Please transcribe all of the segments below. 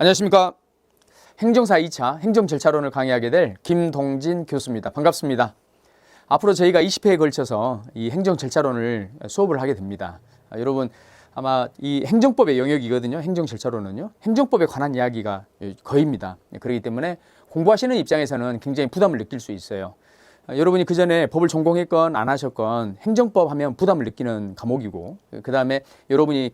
안녕하십니까. 행정사 2차 행정절차론을 강의하게 될 김동진 교수입니다. 반갑습니다. 앞으로 저희가 20회에 걸쳐서 이 행정절차론을 수업을 하게 됩니다. 여러분 아마 이 행정법의 영역이거든요. 행정절차론은요. 행정법에 관한 이야기가 거의입니다. 그렇기 때문에 공부하시는 입장에서는 굉장히 부담을 느낄 수 있어요. 여러분이 그 전에 법을 전공했건 안 하셨건 행정법 하면 부담을 느끼는 과목이고, 그 다음에 여러분이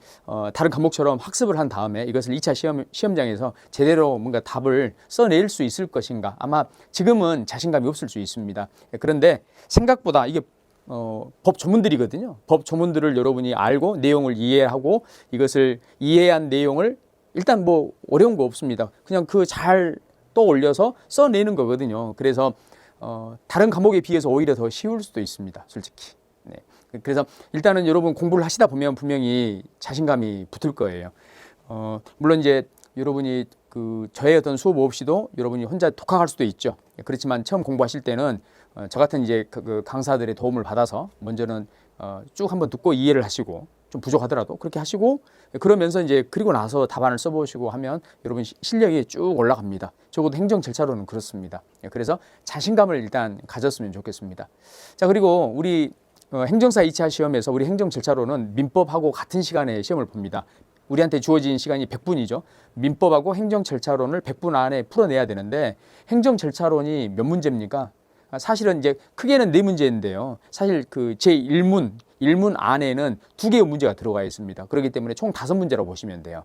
다른 과목처럼 학습을 한 다음에 이것을 2차 시험장에서 제대로 뭔가 답을 써낼 수 있을 것인가, 아마 지금은 자신감이 없을 수 있습니다. 그런데 생각보다 이게 법 조문들이거든요. 법 조문들을 여러분이 알고 내용을 이해하고 이것을 이해한 내용을 일단 뭐 어려운 거 없습니다. 그냥 그 잘 떠올려서 써내는 거거든요. 그래서 다른 과목에 비해서 오히려 더 쉬울 수도 있습니다. 솔직히. 네. 그래서 일단은 여러분 공부를 하시다 보면 분명히 자신감이 붙을 거예요. 물론 이제 여러분이 저의 어떤 수업 없이도 여러분이 혼자 독학할 수도 있죠. 그렇지만 처음 공부하실 때는 저 같은 이제 그 강사들의 도움을 받아서 먼저는 쭉 한번 듣고 이해를 하시고, 좀 부족하더라도 그렇게 하시고, 그러면서 이제 그리고 나서 답안을 써보시고 하면 여러분 실력이 쭉 올라갑니다. 적어도 행정 절차로는 그렇습니다. 그래서 자신감을 일단 가졌으면 좋겠습니다. 자, 그리고 우리 행정사 2차 시험에서 우리 행정 절차로는 민법하고 같은 시간에 시험을 봅니다. 우리한테 주어진 시간이 100분이죠. 민법하고 행정 절차론을 100분 안에 풀어내야 되는데, 행정 절차론이 몇 문제입니까? 사실은 이제 크게는 4문제인데요. 사실 그 제1문 안에는 2개의 문제가 들어가 있습니다. 그렇기 때문에 총 5문제라고 보시면 돼요.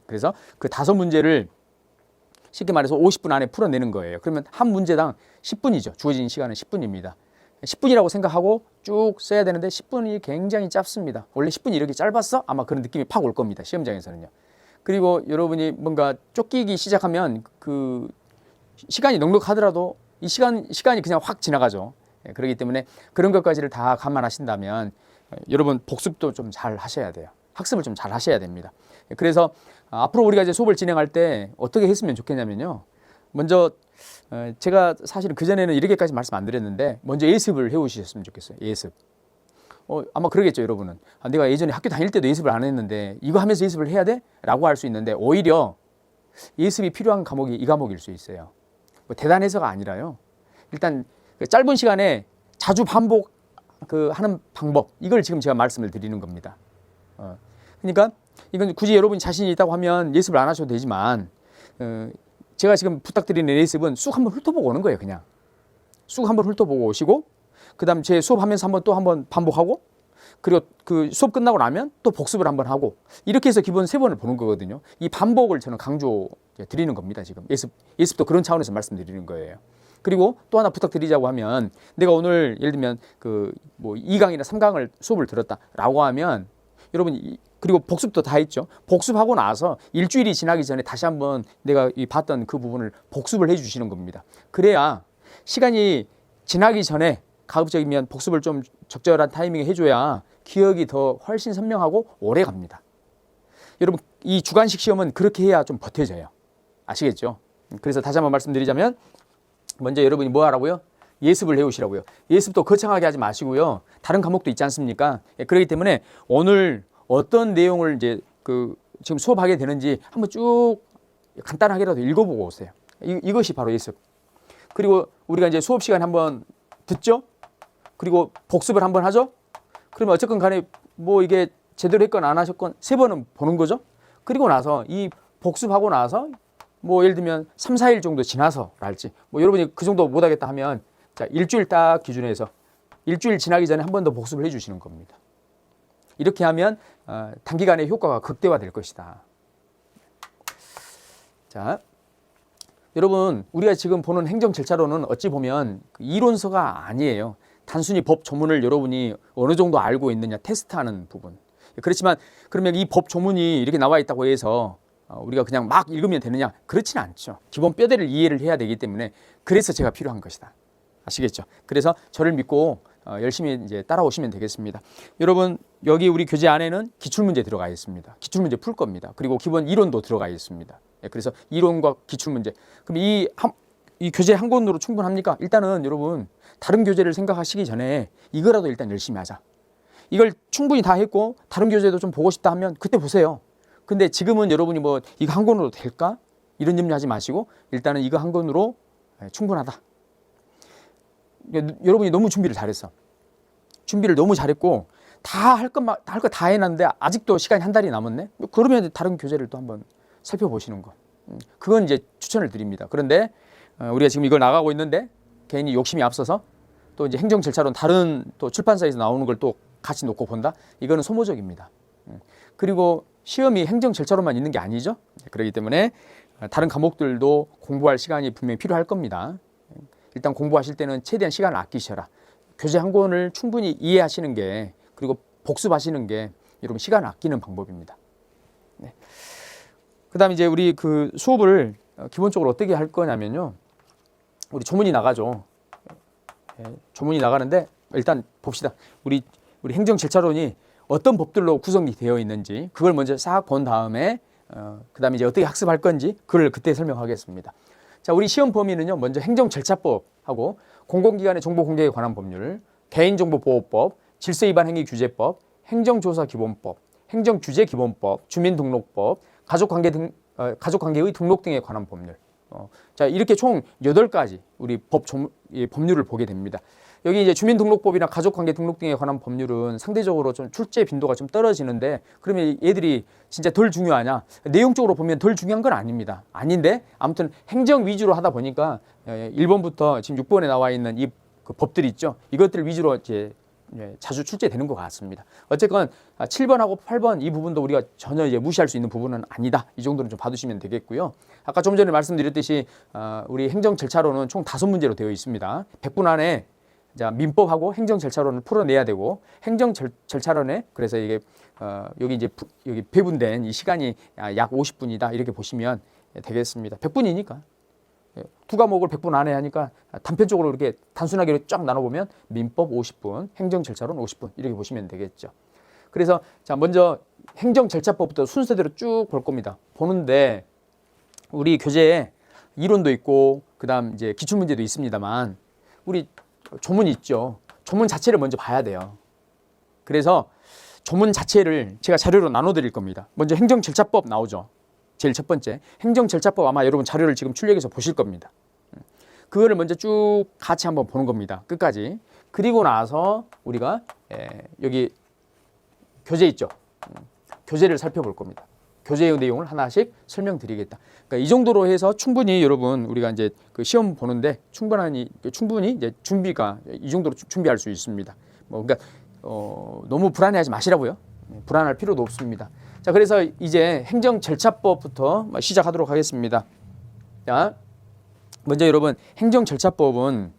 그래서 그 5문제를 쉽게 말해서 50분 안에 풀어내는 거예요. 그러면 한 문제당 10분이죠. 주어진 시간은 10분입니다. 10분이라고 생각하고 쭉 써야 되는데 10분이 굉장히 짧습니다. 원래 10분이 이렇게 짧았어? 아마 그런 느낌이 팍 올 겁니다. 시험장에서는요. 그리고 여러분이 뭔가 쫓기기 시작하면 그 시간이 넉넉하더라도 이 시간이 그냥 확 지나가죠. 그렇기 때문에 그런 것까지를 다 감안하신다면 여러분 복습도 좀 잘 하셔야 돼요. 학습을 좀 잘 하셔야 됩니다. 그래서 앞으로 우리가 이제 수업을 진행할 때 어떻게 했으면 좋겠냐면요. 먼저 제가 사실은 그전에는 이렇게까지 말씀 안 드렸는데, 먼저 예습을 해오셨으면 좋겠어요. 예습. 아마 그러겠죠, 여러분은. 내가 예전에 학교 다닐 때도 예습을 안 했는데 이거 하면서 예습을 해야 돼? 라고 할 수 있는데, 오히려 예습이 필요한 과목이 이 과목일 수 있어요. 뭐 대단해서가 아니라요. 일단 짧은 시간에 자주 반복 하는 방법, 이걸 지금 제가 말씀을 드리는 겁니다. 그러니까 이건 굳이 여러분이 자신이 있다고 하면 예습을 안 하셔도 되지만, 제가 지금 부탁드리는 예습은 쑥 한번 훑어보고 오는 거예요. 그냥 쑥 한번 훑어보고 오시고, 그 다음 제 수업하면서 한번 반복하고, 그리고 그 수업 끝나고 나면 또 복습을 한번 하고, 이렇게 해서 기본 3번을 보는 거거든요. 이 반복을 저는 강조 드리는 겁니다. 지금 예습도 그런 차원에서 말씀드리는 거예요. 그리고 또 하나 부탁드리자고 하면, 내가 오늘 예를 들면 뭐 2강이나 3강을 수업을 들었다라고 하면, 여러분 그리고 복습도 다 했죠. 복습하고 나서 일주일이 지나기 전에 다시 한번 내가 봤던 그 부분을 복습을 해 주시는 겁니다. 그래야 시간이 지나기 전에 가급적이면 복습을 좀 적절한 타이밍에 해줘야 기억이 더 훨씬 선명하고 오래 갑니다. 여러분 이 주관식 시험은 그렇게 해야 좀 버텨져요. 아시겠죠? 그래서 다시 한번 말씀드리자면, 먼저 여러분이 뭐 하라고요? 예습을 해오시라고요. 예습도 거창하게 하지 마시고요. 다른 과목도 있지 않습니까? 그렇기 때문에 오늘 어떤 내용을 이제 지금 수업하게 되는지 한번 쭉 간단하게라도 읽어보고 오세요. 이것이 바로 예습. 그리고 우리가 이제 수업 시간에 한번 듣죠? 그리고 복습을 한번 하죠? 그러면 어쨌건 간에 뭐 이게 제대로 했건 안 하셨건 3번은 보는 거죠? 그리고 나서 이 복습하고 나서 뭐 예를 들면 3, 4일 정도 지나서랄지, 뭐 여러분이 그 정도 못하겠다 하면, 자, 일주일 딱 기준으로 해서 일주일 지나기 전에 한 번 더 복습을 해주시는 겁니다. 이렇게 하면 단기간에 효과가 극대화될 것이다. 자, 여러분 우리가 지금 보는 행정 절차로는 어찌 보면 이론서가 아니에요. 단순히 법 조문을 여러분이 어느 정도 알고 있느냐 테스트하는 부분. 그렇지만 그러면 이 법 조문이 이렇게 나와 있다고 해서 우리가 그냥 막 읽으면 되느냐? 그렇지는 않죠. 기본 뼈대를 이해를 해야 되기 때문에, 그래서 제가 필요한 것이다. 아시겠죠? 그래서 저를 믿고 열심히 이제 따라오시면 되겠습니다. 여러분 여기 우리 교재 안에는 기출문제 들어가 있습니다. 기출문제 풀 겁니다. 그리고 기본 이론도 들어가 있습니다. 그래서 이론과 기출문제. 그럼 이 교재 한 권으로 충분합니까? 일단은 여러분 다른 교재를 생각하시기 전에 이거라도 일단 열심히 하자. 이걸 충분히 다 했고 다른 교재도 좀 보고 싶다 하면 그때 보세요. 근데 지금은 여러분이 뭐 이거 한 권으로 될까? 이런 염려하지 마시고 일단은 이거 한 건으로 충분하다. 여러분이 너무 준비를 잘했어. 준비를 너무 잘했고 다 할 거 다 해놨는데 아직도 시간이 한 달이 남았네. 그러면 다른 교재를 또 한번 살펴보시는 거. 그건 이제 추천을 드립니다. 그런데 우리가 지금 이걸 나가고 있는데 괜히 욕심이 앞서서 또 이제 행정 절차론 다른 또 출판사에서 나오는 걸 또 같이 놓고 본다. 이거는 소모적입니다. 그리고 시험이 행정 절차로만 있는 게 아니죠. 그렇기 때문에 다른 과목들도 공부할 시간이 분명히 필요할 겁니다. 일단 공부하실 때는 최대한 시간을 아끼셔라. 교재 한 권을 충분히 이해하시는 게 그리고 복습하시는 게 여러분 시간을 아끼는 방법입니다. 네. 그다음 이제 우리 그 수업을 기본적으로 어떻게 할 거냐면요. 우리 조문이 나가죠. 조문이 나가는데 일단 봅시다. 우리 행정 절차론이 어떤 법들로 구성이 되어 있는지 그걸 먼저 싹 본 다음에 그다음에 이제 어떻게 학습할 건지 그걸 그때 설명하겠습니다. 자, 우리 시험 범위는요. 먼저 행정절차법하고 공공기관의 정보공개에 관한 법률, 개인정보보호법, 질서위반행위규제법, 행정조사기본법, 행정규제기본법, 주민등록법, 가족관계의 등록 등에 관한 법률. 자, 이렇게 총 8가지 우리 법률을 보게 됩니다. 여기 이제 주민등록법이나 가족관계 등록 등에 관한 법률은 상대적으로 좀 출제 빈도가 좀 떨어지는데 그러면 얘들이 진짜 덜 중요하냐? 내용적으로 보면 덜 중요한 건 아닙니다. 아닌데 아무튼 행정 위주로 하다 보니까 1번부터 지금 6번에 나와 있는 이 그 법들이 있죠. 이것들 위주로 이제 자주 출제되는 것 같습니다. 어쨌건 7번하고 8번 이 부분도 우리가 전혀 이제 무시할 수 있는 부분은 아니다. 이 정도는 좀 봐두시면 되겠고요. 아까 좀 전에 말씀드렸듯이 우리 행정 절차로는 총 5문제로 되어 있습니다. 100분 안에 자, 민법하고 행정 절차론을 풀어내야 되고 행정 절차론에 그래서 이게 여기 이제 여기 배분된 이 시간이 약 50분이다 이렇게 보시면 되겠습니다. 100분이니까 두 과목을 100분 안에 하니까 단편적으로 이렇게 단순하게 쫙 나눠보면 민법 50분, 행정 절차론 50분 이렇게 보시면 되겠죠. 그래서 자 먼저 행정 절차법부터 순서대로 쭉 볼 겁니다. 보는데 우리 교재에 이론도 있고 그다음 이제 기출문제도 있습니다만 우리 조문이 있죠. 조문 자체를 먼저 봐야 돼요. 그래서 조문 자체를 제가 자료로 나눠 드릴 겁니다. 먼저 행정절차법 나오죠. 제일 첫 번째. 행정절차법 아마 여러분 자료를 지금 출력해서 보실 겁니다. 그거를 먼저 쭉 같이 한번 보는 겁니다. 끝까지. 그리고 나서 우리가 여기 교재 있죠. 교재를 살펴볼 겁니다. 교재의 내용을 하나씩 설명드리겠다. 그러니까 이 정도로 해서 충분히 여러분 우리가 이제 그 시험 보는데 충분히 이제 준비가 이 정도로 준비할 수 있습니다. 그러니까 너무 불안해하지 마시라고요. 불안할 필요도 없습니다. 자, 그래서 이제 행정절차법부터 시작하도록 하겠습니다. 자, 먼저 여러분 행정절차법은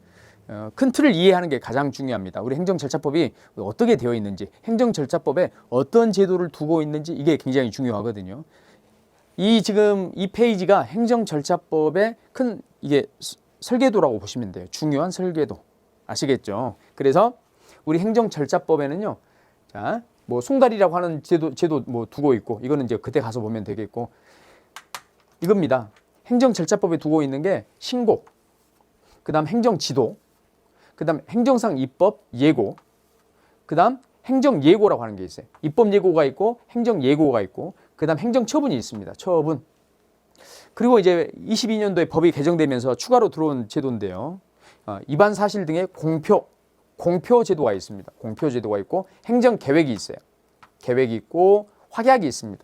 큰 틀을 이해하는 게 가장 중요합니다. 우리 행정절차법이 어떻게 되어 있는지, 행정절차법에 어떤 제도를 두고 있는지 이게 굉장히 중요하거든요. 지금 이 페이지가 행정절차법의 큰 이게 설계도라고 보시면 돼요. 중요한 설계도. 아시겠죠? 그래서 우리 행정절차법에는요. 자, 뭐 송달이라고 하는 제도 뭐 두고 있고 이거는 이제 그때 가서 보면 되겠고 이겁니다. 행정절차법에 두고 있는 게 신고, 그다음 행정지도, 그다음 행정상 입법 예고, 그다음 행정예고라고 하는 게 있어요. 입법 예고가 있고 행정예고가 있고 그다음 행정처분이 있습니다. 처분. 그리고 이제 22년도에 법이 개정되면서 추가로 들어온 제도인데요. 위반 사실 등의 공표 제도가 있습니다. 공표 제도가 있고 행정계획이 있어요. 계획이 있고 확약이 있습니다.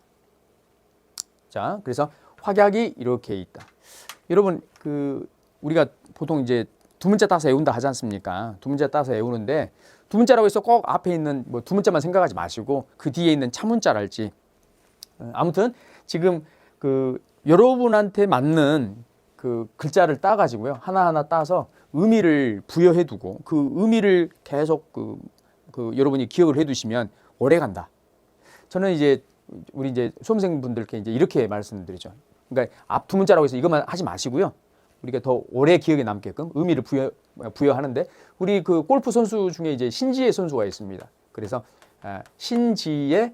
자, 그래서 확약이 이렇게 있다. 여러분 우리가 보통 이제 두 문자 따서 외운다 하지 않습니까? 두 문자 따서 외우는데 두 문자라고 해서 꼭 앞에 있는 뭐 두 문자만 생각하지 마시고 그 뒤에 있는 차문자랄지 아무튼 지금 여러분한테 맞는 그 글자를 따가지고요 하나하나 따서 의미를 부여해 두고 그 의미를 계속 여러분이 기억을 해 두시면 오래 간다. 저는 우리 수험생분들께 이렇게 말씀드리죠. 그러니까 앞 두 문자라고 해서 이것만 하지 마시고요. 우리가 더 오래 기억에 남게끔 의미를 부여하는데 우리 그 골프 선수 중에 신지혜 선수가 있습니다. 그래서 신지의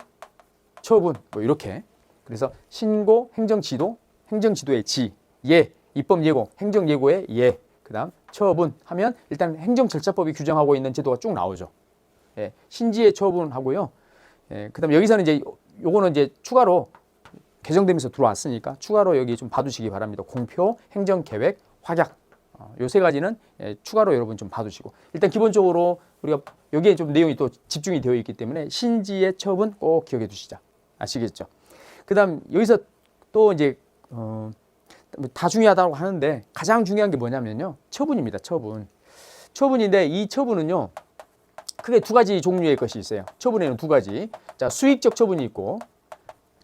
처분 뭐 이렇게 그래서 신고 행정지도 행정지도의 지, 예, 입법 예고 행정예고의 예, 그다음 처분 하면 일단 행정절차법이 규정하고 있는 제도가 쭉 나오죠. 예, 신지의 처분하고요. 예, 그다음 여기서는 요거는 추가로 개정되면서 들어왔으니까 추가로 여기 좀 봐두시기 바랍니다. 공표, 행정계획, 확약 요 세 가지는 추가로 여러분 좀 봐두시고 일단 기본적으로 우리가 여기에 좀 내용이 또 집중이 되어 있기 때문에 신지의 처분 꼭 기억해 두시자. 아시겠죠? 그 다음 여기서 또 이제 다 중요하다고 하는데 가장 중요한 게 뭐냐면요. 처분입니다. 처분인데 이 처분은요. 크게 두 가지 종류의 것이 있어요. 처분에는 두 가지. 자, 수익적 처분이 있고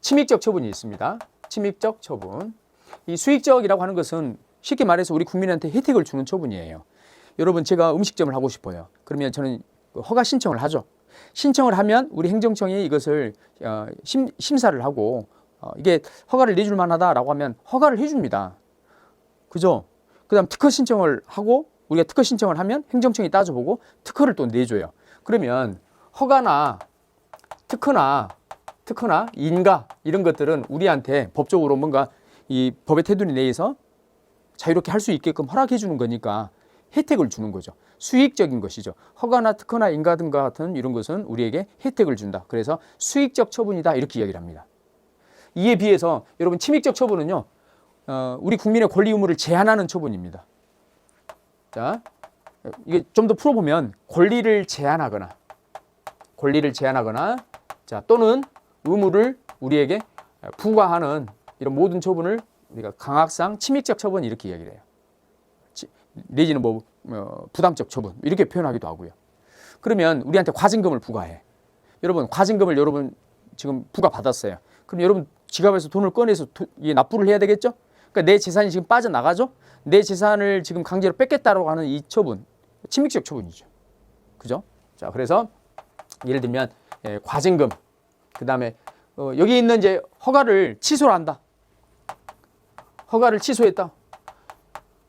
침익적 처분이 있습니다. 침익적 처분. 이 수익적이라고 하는 것은 쉽게 말해서 우리 국민한테 혜택을 주는 처분이에요. 여러분 제가 음식점을 하고 싶어요. 그러면 저는 허가 신청을 하죠. 신청을 하면 우리 행정청이 이것을 심사를 하고 이게 허가를 내줄 만하다라고 하면 허가를 해줍니다. 그죠? 그 다음 특허 신청을 하고 우리가 특허 신청을 하면 행정청이 따져보고 특허를 또 내줘요. 그러면 허가나 특허나 인가 이런 것들은 우리한테 법적으로 뭔가 이 법의 테두리 내에서 자유롭게 할 수 있게끔 허락해 주는 거니까 혜택을 주는 거죠. 수익적인 것이죠. 허가나 특허나 인가 등과 같은 이런 것은 우리에게 혜택을 준다. 그래서 수익적 처분이다 이렇게 이야기를 합니다. 이에 비해서 여러분 침익적 처분은요. 우리 국민의 권리 의무를 제한하는 처분입니다. 자, 이게 좀 더 풀어보면 권리를 제한하거나 자, 또는 의무를 우리에게 부과하는 이런 모든 처분을 우리가 강학상 침익적 처분 이렇게 이야기를 해요. 내지는 부담적 처분 이렇게 표현하기도 하고요. 그러면 우리한테 과징금을 부과해. 여러분 과징금을 여러분 지금 부과받았어요. 그럼 여러분 지갑에서 돈을 꺼내서 납부를 해야 되겠죠? 그러니까 내 재산이 지금 빠져나가죠? 내 재산을 지금 강제로 뺏겠다라고 하는 이 처분 침익적 처분이죠. 그죠? 자, 그래서 예를 들면 과징금 그 다음에 여기 있는 이제 허가를 취소를 한다. 허가를 취소했다.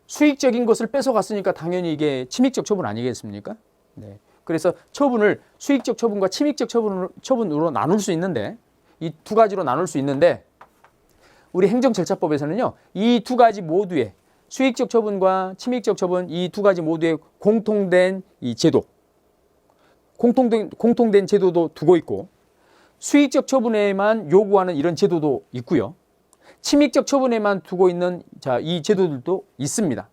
수익적인 것을 뺏어갔으니까 당연히 이게 침익적 처분 아니겠습니까? 네. 그래서 처분을 수익적 처분과 침익적 처분으로 나눌 수 있는데 이 두 가지로 나눌 수 있는데 우리 행정절차법에서는요. 이 두 가지 모두의 수익적 처분과 침익적 처분 이 두 가지 모두의 공통된 이 제도 공통된 제도도 두고 있고 수익적 처분에만 요구하는 이런 제도도 있고요. 침익적 처분에만 두고 있는 이 제도들도 있습니다.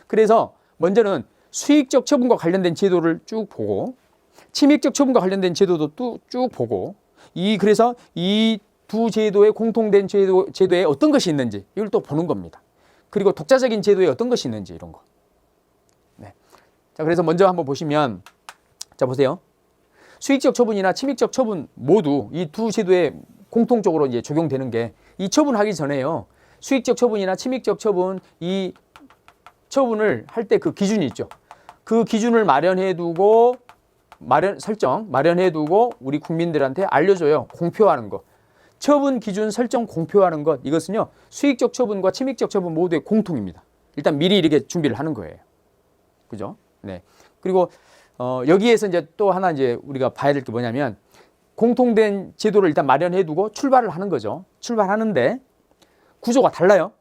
그래서 먼저는 수익적 처분과 관련된 제도를 쭉 보고 침익적 처분과 관련된 제도도 쭉 보고 그래서 이 두 제도의 공통된 제도에 어떤 것이 있는지 이걸 또 보는 겁니다. 그리고 독자적인 제도에 어떤 것이 있는지 이런 거. 네. 자, 그래서 먼저 한번 보시면 자, 보세요. 수익적 처분이나 침익적 처분 모두 이 두 제도에 공통적으로 이제 적용되는 게 이 처분하기 전에요. 수익적 처분이나 침익적 처분 이 처분을 할 때 그 기준이 있죠. 그 기준을 마련해 두고 우리 국민들한테 알려줘요. 공표하는 거. 처분 기준 설정 공표하는 것 이것은요. 수익적 처분과 침익적 처분 모두의 공통입니다. 일단 미리 이렇게 준비를 하는 거예요. 그죠? 네. 그리고 여기에서 이제 또 하나 이제 우리가 봐야 될 게 뭐냐면 공통된 제도를 일단 마련해 두고 출발을 하는 거죠. 출발하는데 구조가 달라요.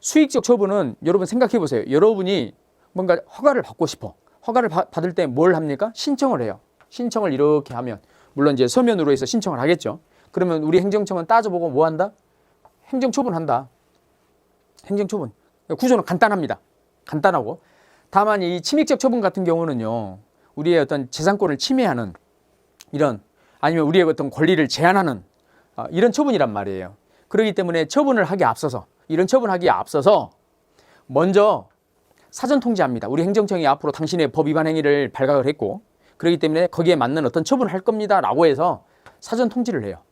수익적 처분은 여러분 생각해 보세요. 여러분이 뭔가 허가를 받고 싶어. 허가를 받을 때 뭘 합니까? 신청을 해요. 신청을 이렇게 하면 물론 이제 서면으로 해서 신청을 하겠죠. 그러면 우리 행정청은 따져보고 뭐 한다? 행정처분한다. 행정처분. 구조는 간단합니다. 간단하고. 다만 이 침익적 처분 같은 경우는요. 우리의 어떤 재산권을 침해하는 이런 아니면 우리의 어떤 권리를 제한하는 이런 처분이란 말이에요. 그렇기 때문에 이런 처분하기에 앞서서 먼저 사전 통지합니다. 우리 행정청이 앞으로 당신의 법 위반 행위를 발각을 했고 그렇기 때문에 거기에 맞는 어떤 처분을 할 겁니다. 라고 해서 사전 통지를 해요.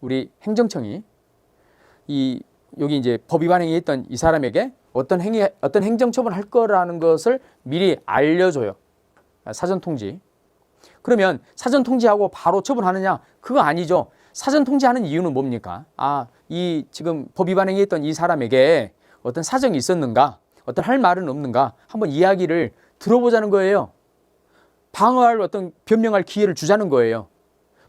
우리 행정청이 여기 이제 법 위반 행위 했던 이 사람에게 어떤 행정처분을 할 거라는 것을 미리 알려줘요. 사전 통지. 그러면 사전 통지하고 바로 처분하느냐? 그거 아니죠. 사전 통지하는 이유는 뭡니까? 이 지금 법 위반 행위했던 이 사람에게 어떤 사정이 있었는가? 어떤 할 말은 없는가? 한번 이야기를 들어보자는 거예요. 방어할 어떤 변명할 기회를 주자는 거예요.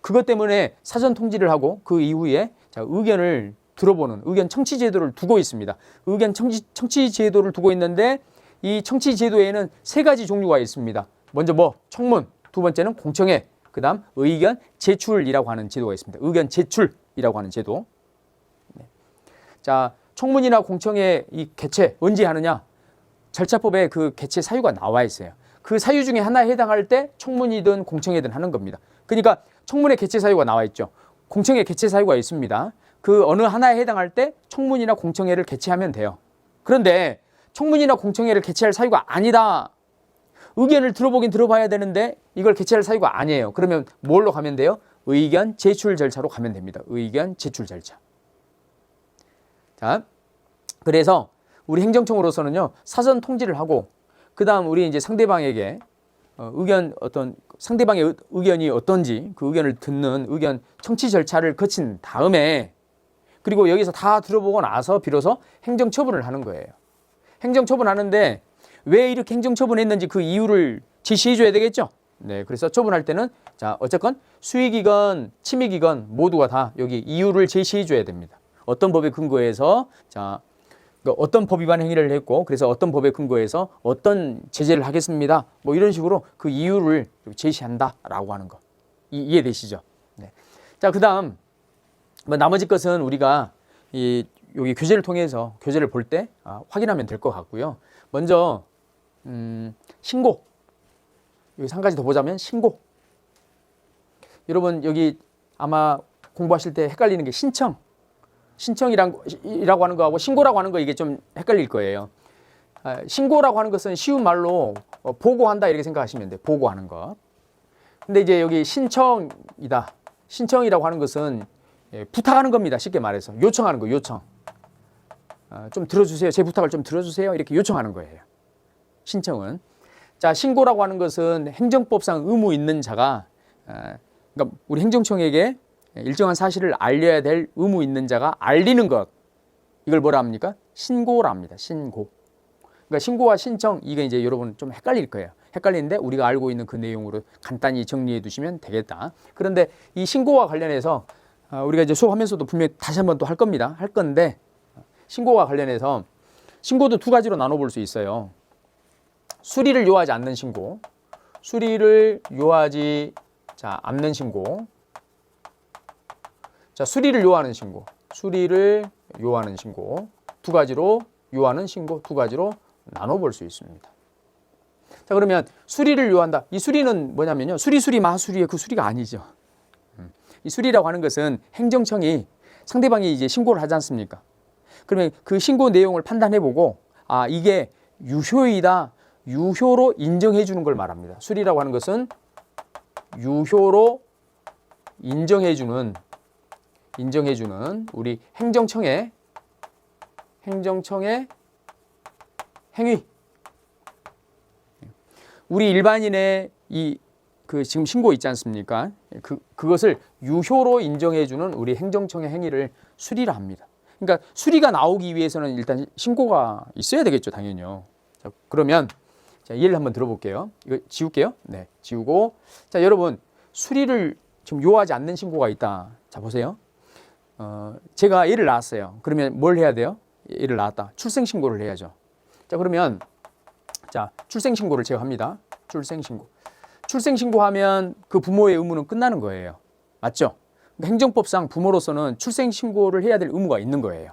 그것 때문에 사전 통지를 하고 그 이후에 의견을 들어보는 의견 청취 제도를 두고 있습니다. 의견 청취 제도를 두고 있는데 이 청취 제도에는 세 가지 종류가 있습니다. 먼저 청문, 두 번째는 공청회, 그 다음 의견 제출이라고 하는 제도가 있습니다. 의견 제출이라고 하는 제도. 자, 청문이나 공청회 이 개최 언제 하느냐? 절차법에 그 개최 사유가 나와 있어요. 그 사유 중에 하나에 해당할 때 청문이든 공청회든 하는 겁니다. 그러니까 청문회 개최 사유가 나와 있죠. 공청회 개최 사유가 있습니다. 그 어느 하나에 해당할 때 청문이나 공청회를 개최하면 돼요. 그런데 청문이나 공청회를 개최할 사유가 아니다. 의견을 들어보긴 들어봐야 되는데 이걸 개최할 사유가 아니에요. 그러면 뭘로 가면 돼요? 의견 제출 절차로 가면 됩니다. 의견 제출 절차. 자, 그래서 우리 행정청으로서는요, 사전 통지를 하고, 그 다음 우리 이제 상대방에게 상대방의 의견이 어떤지 그 의견을 듣는 의견 청취 절차를 거친 다음에, 그리고 여기서 다 들어보고 나서 비로소 행정처분을 하는 거예요. 행정처분하는데 왜 이렇게 행정처분했는지 그 이유를 제시해 줘야 되겠죠. 네, 그래서 처분할 때는 자, 어쨌건 수익이건 침익이건 모두가 다 여기 이유를 제시해 줘야 됩니다. 어떤 법에 근거해서 자, 어떤 법 위반 행위를 했고 그래서 어떤 법에 근거해서 어떤 제재를 하겠습니다. 뭐 이런 식으로 그 이유를 제시한다라고 하는 거 이해되시죠? 네. 자, 그다음 뭐 나머지 것은 우리가 여기 교재를 통해서 교재를 볼 때 확인하면 될 것 같고요. 먼저 신고, 여기 한 가지 더 보자면 신고. 여러분 여기 아마 공부하실 때 헷갈리는 게 신청이라고 하는 거하고 신고라고 하는 거 이게 좀 헷갈릴 거예요. 신고라고 하는 것은 쉬운 말로 보고한다 이렇게 생각하시면 돼요. 보고하는 것. 근데 이제 여기 신청이다. 신청이라고 하는 것은 부탁하는 겁니다. 쉽게 말해서 요청하는 거, 요청. 좀 들어주세요. 제 부탁을 좀 들어주세요. 이렇게 요청하는 거예요. 신청은. 자, 신고라고 하는 것은 행정법상 의무 있는 자가, 그러니까 우리 행정청에게 일정한 사실을 알려야 될 의무 있는 자가 알리는 것. 이걸 뭐라 합니까? 신고라 합니다. 신고. 그러니까 신고와 신청, 이게 이제 여러분 좀 헷갈릴 거예요. 헷갈리는데 우리가 알고 있는 그 내용으로 간단히 정리해 두시면 되겠다. 그런데 이 신고와 관련해서 우리가 이제 수업하면서도 분명히 다시 한번 또 할 겁니다. 할 건데 신고와 관련해서 신고도 두 가지로 나눠볼 수 있어요. 수리를 요하지 않는 신고, 수리를 요하지 않는 신고, 자, 수리를 요하는 신고, 수리를 요하는 신고, 두 가지로 요하는 신고, 두 가지로 나눠볼 수 있습니다. 자, 그러면 수리를 요한다. 이 수리는 뭐냐면요, 수리 마수리의 그 수리가 아니죠. 이 수리라고 하는 것은 행정청이 상대방이 이제 신고를 하지 않습니까? 그러면 그 신고 내용을 판단해보고 이게 유효이다, 유효로 인정해 주는 걸 말합니다. 수리라고 하는 것은 유효로 인정해 주는 우리 행정청의 행위. 우리 일반인의 그 지금 신고 있지 않습니까? 그것을 유효로 인정해 주는 우리 행정청의 행위를 수리라 합니다. 그러니까 수리가 나오기 위해서는 일단 신고가 있어야 되겠죠, 당연히요. 자, 그러면 예를 한번 들어볼게요. 이거 지울게요. 네, 지우고. 자, 여러분 수리를 지금 요하지 않는 신고가 있다. 자, 보세요. 제가 애를 낳았어요. 그러면 뭘 해야 돼요? 애를 낳았다. 출생신고를 해야죠. 자, 그러면 출생신고를 제가 합니다. 출생신고하면 그 부모의 의무는 끝나는 거예요. 맞죠? 행정법상 부모로서는 출생신고를 해야 될 의무가 있는 거예요.